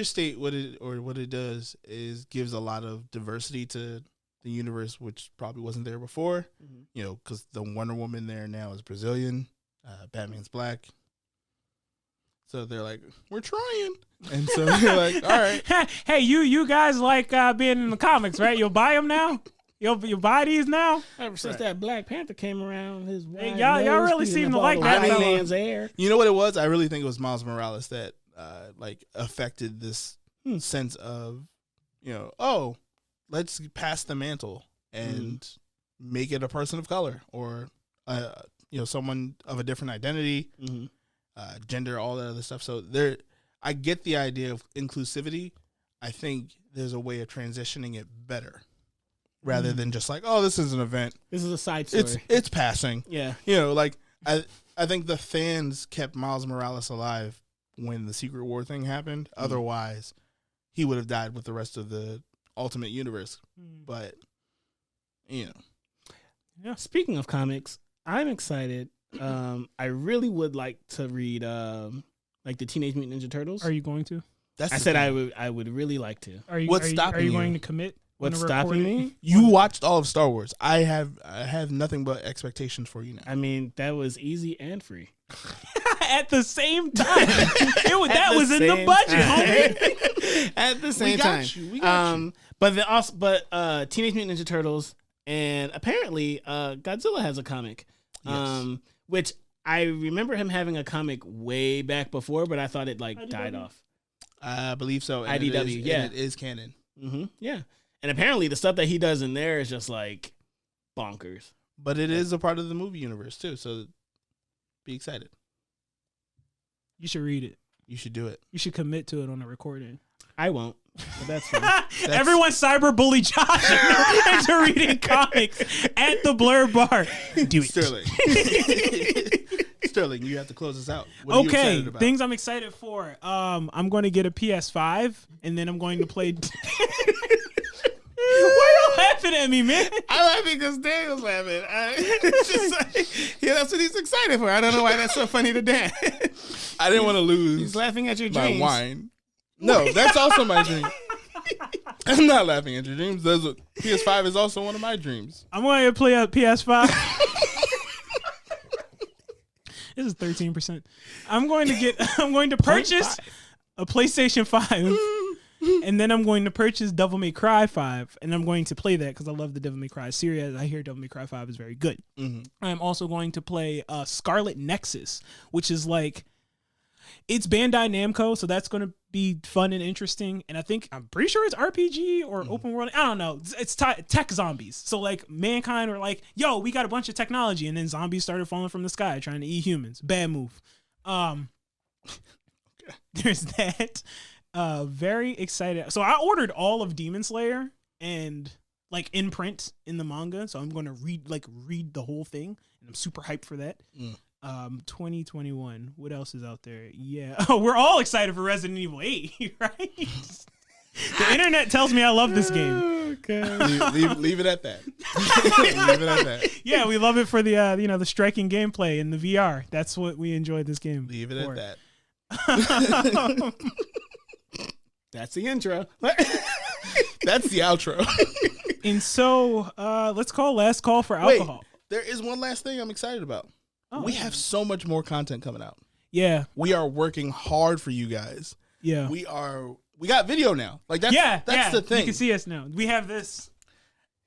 S3: state what it does is gives a lot of diversity to the universe, which probably wasn't there before. Because the Wonder Woman there now is Brazilian, Batman's Black. So they're like, we're trying, and so you're like, all right.
S1: Hey, you guys like being in the comics, right? You'll buy them now. You'll buy these now.
S2: Ever since that Black Panther came around, his
S1: y'all really seem to like that
S2: man's air.
S3: You know what it was? I really think it was Miles Morales that affected this sense of, oh, let's pass the mantle and make it a person of color or someone of a different identity, gender, all that other stuff. So I get the idea of inclusivity. I think there's a way of transitioning it better rather than just like, oh, this is an event.
S2: This is a side story.
S3: It's passing.
S2: Yeah.
S3: You know, like I think the fans kept Miles Morales alive when the Secret War thing happened. Otherwise, he would have died with the rest of the Ultimate Universe. But, you know.
S2: Yeah. Speaking of comics, I'm excited. I really would like to read like the Teenage Mutant Ninja Turtles.
S1: Are you going to?
S2: I said I would really like to.
S3: What's stopping you?
S1: Are you going to commit?
S2: What's stopping me?
S3: You watched all of Star Wars. I have nothing but expectations for you now.
S2: I mean, that was easy and free.
S1: At the same time. That was in the budget, homie.
S2: At the same time.
S3: We got you.
S2: But Teenage Mutant Ninja Turtles and apparently Godzilla has a comic.
S3: Yes.
S2: Which I remember him having a comic way back before, but I thought it died off.
S3: I believe so. And
S2: IDW, yeah.
S3: And it is canon.
S2: Mm-hmm, yeah. And apparently the stuff that he does in there is just like bonkers.
S3: But it is a part of the movie universe too, so be excited.
S1: You should read it.
S3: You should do it.
S1: You should commit to it on a recording.
S2: I won't. But that's fine.
S1: Everyone cyberbully Josh into reading comics at the Blurb Bar. Do it.
S3: Sterling. Sterling, you have to close us out. What are you excited about?
S1: Things I'm excited for. I'm going to get a PS5, and then I'm going to play... Why you laughing at me, man?
S2: I'm laughing because Daniel's laughing. It's just like, yeah, that's what he's excited for. I don't know why that's so funny to Dan.
S3: I didn't want to lose.
S2: He's laughing at your dreams.
S3: My wine. No, that's also my dream. I'm not laughing at your dreams. PS5 is also one of my dreams.
S1: I'm going to play a PS5. This is 13%. I'm going to purchase a PlayStation 5. And then I'm going to purchase Devil May Cry 5, and I'm going to play that because I love the Devil May Cry series. I hear Devil May Cry 5 is very good. Mm-hmm. I'm also going to play Scarlet Nexus, which is like, it's Bandai Namco, so that's going to be fun and interesting. And I'm pretty sure it's RPG or open world. I don't know. It's tech zombies. So like mankind were like, yo, we got a bunch of technology, and then zombies started falling from the sky trying to eat humans. Bad move. There's that. Very excited. So I ordered all of Demon Slayer and like in print in the manga. So I'm going to read the whole thing, and I'm super hyped for that. 2021. What else is out there? Yeah. Oh, we're all excited for Resident Evil 8, right? The internet tells me I love this game.
S3: Okay. Leave it at that. Leave it at that.
S1: Yeah, we love it for the the striking gameplay and the VR. That's what we enjoy this game.
S3: Leave it
S1: for.
S3: At that.
S2: That's the intro.
S3: That's the outro.
S1: And so let's call last call for alcohol.
S3: Wait, there is one last thing I'm excited about. We have so much more content coming out.
S1: Yeah.
S3: We are working hard for you guys.
S1: Yeah.
S3: We got video now. Like that's the thing.
S1: You can see us now. We have this.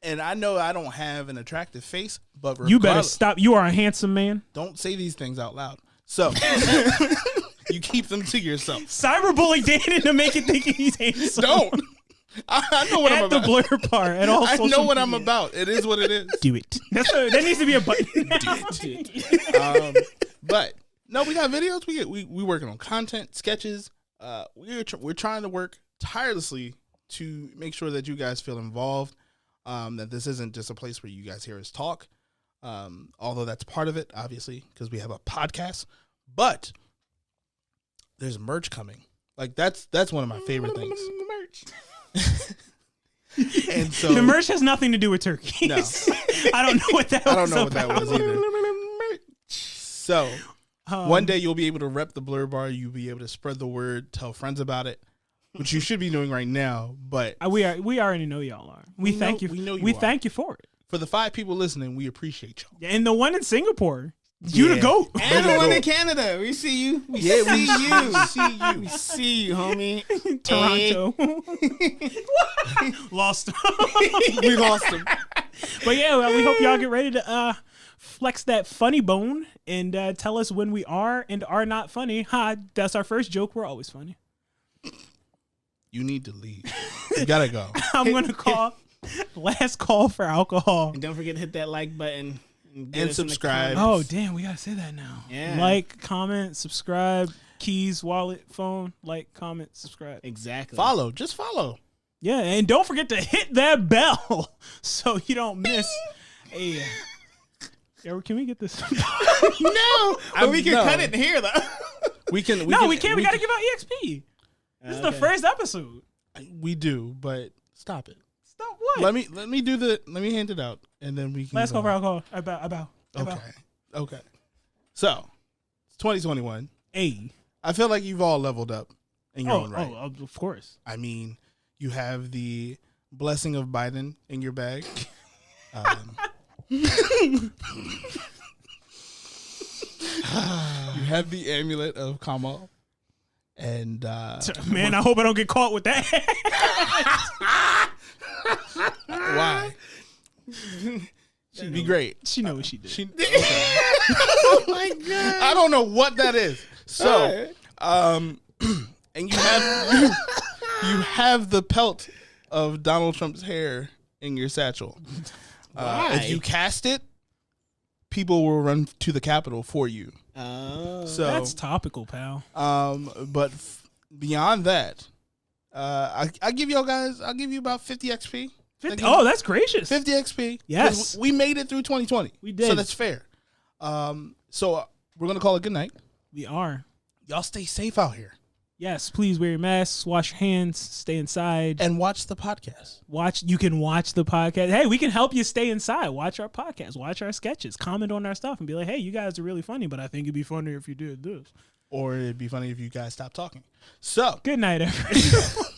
S3: And I know I don't have an attractive face, but
S1: you better stop. You are a handsome man.
S3: Don't say these things out loud. So you keep them to yourself.
S1: Cyberbully Dan to make it think he's handsome.
S3: Don't. I know what I'm about.
S1: At the Blurb Bar. At all
S3: I
S1: social
S3: know what
S1: media.
S3: I'm about. It is what it is.
S1: Do it. That needs to be a button.
S3: Do it. But no, we got videos. We working on content, sketches. We're trying to work tirelessly to make sure that you guys feel involved. That this isn't just a place where you guys hear us talk. Although that's part of it, obviously, because we have a podcast. But there's merch coming. Like that's one of my favorite things.
S2: Merch.
S3: And so
S1: the merch has nothing to do with turkeys.
S3: No.
S1: I don't know what that was.
S3: I don't know what that was either. So one day you'll be able to rep the Blur Bar. You'll be able to spread the word, tell friends about it, which you should be doing right now. But
S1: we already know y'all are. We thank you. We thank you for it.
S3: For the 5 people listening, we appreciate y'all.
S1: And the one in Singapore, you the GOAT.
S2: And the one in Canada, we see you. We see you. We see you, homie.
S1: Toronto. Lost him.
S3: We lost him.
S1: But yeah, well, we hope y'all get ready to flex that funny bone and tell us when we are and are not funny. Ha, that's our first joke. We're always funny.
S3: You need to leave. You gotta go.
S1: I'm going to call last call for alcohol.
S2: And don't forget to hit that like button.
S3: and subscribe.
S1: Oh, damn, we gotta say that now.
S2: Yeah.
S1: Like, comment, subscribe, keys, wallet, phone, like, comment, subscribe.
S2: Exactly.
S3: Follow. Just follow.
S1: Yeah, and don't forget to hit that bell so you don't miss a... Yeah, can we get this?
S2: No, but we can cut it here, though.
S3: We can.
S1: We can't. We gotta give out EXP. This is the first episode.
S3: We do, but stop it.
S1: Stop what?
S3: Let me hand it out, and then we can.
S1: Last call for alcohol. I bow.
S3: Okay. So, it's 2021.
S1: Hey.
S3: I feel like you've all leveled up in your own right.
S1: Oh, of course.
S3: I mean, you have the blessing of Biden in your bag. You have the amulet of Kamal. And
S1: man, I hope I don't get caught with that.
S3: Why? She'd be great.
S1: She know what she did.
S2: Oh my god!
S3: I don't know what that is. So, and you have the pelt of Donald Trump's hair in your satchel. If you cast it, people will run to the Capitol for you.
S2: Oh,
S3: so
S1: that's topical, pal.
S3: But beyond that, I give y'all guys. I'll give you about 50 XP.
S1: 50? Oh, that's gracious.
S3: 50 XP.
S1: Yes,
S3: we made it through 2020.
S1: We did.
S3: So that's fair. So we're gonna call it good night.
S1: We are.
S3: Y'all stay safe out here.
S1: Yes, please wear your masks, wash your hands, stay inside,
S3: and watch the podcast.
S1: You can watch the podcast. Hey, we can help you stay inside. Watch our podcast, watch our sketches, comment on our stuff, and be like, "Hey, you guys are really funny, but I think it'd be funnier if you did this."
S3: Or it'd be funny if you guys stopped talking. So,
S1: good night, everyone.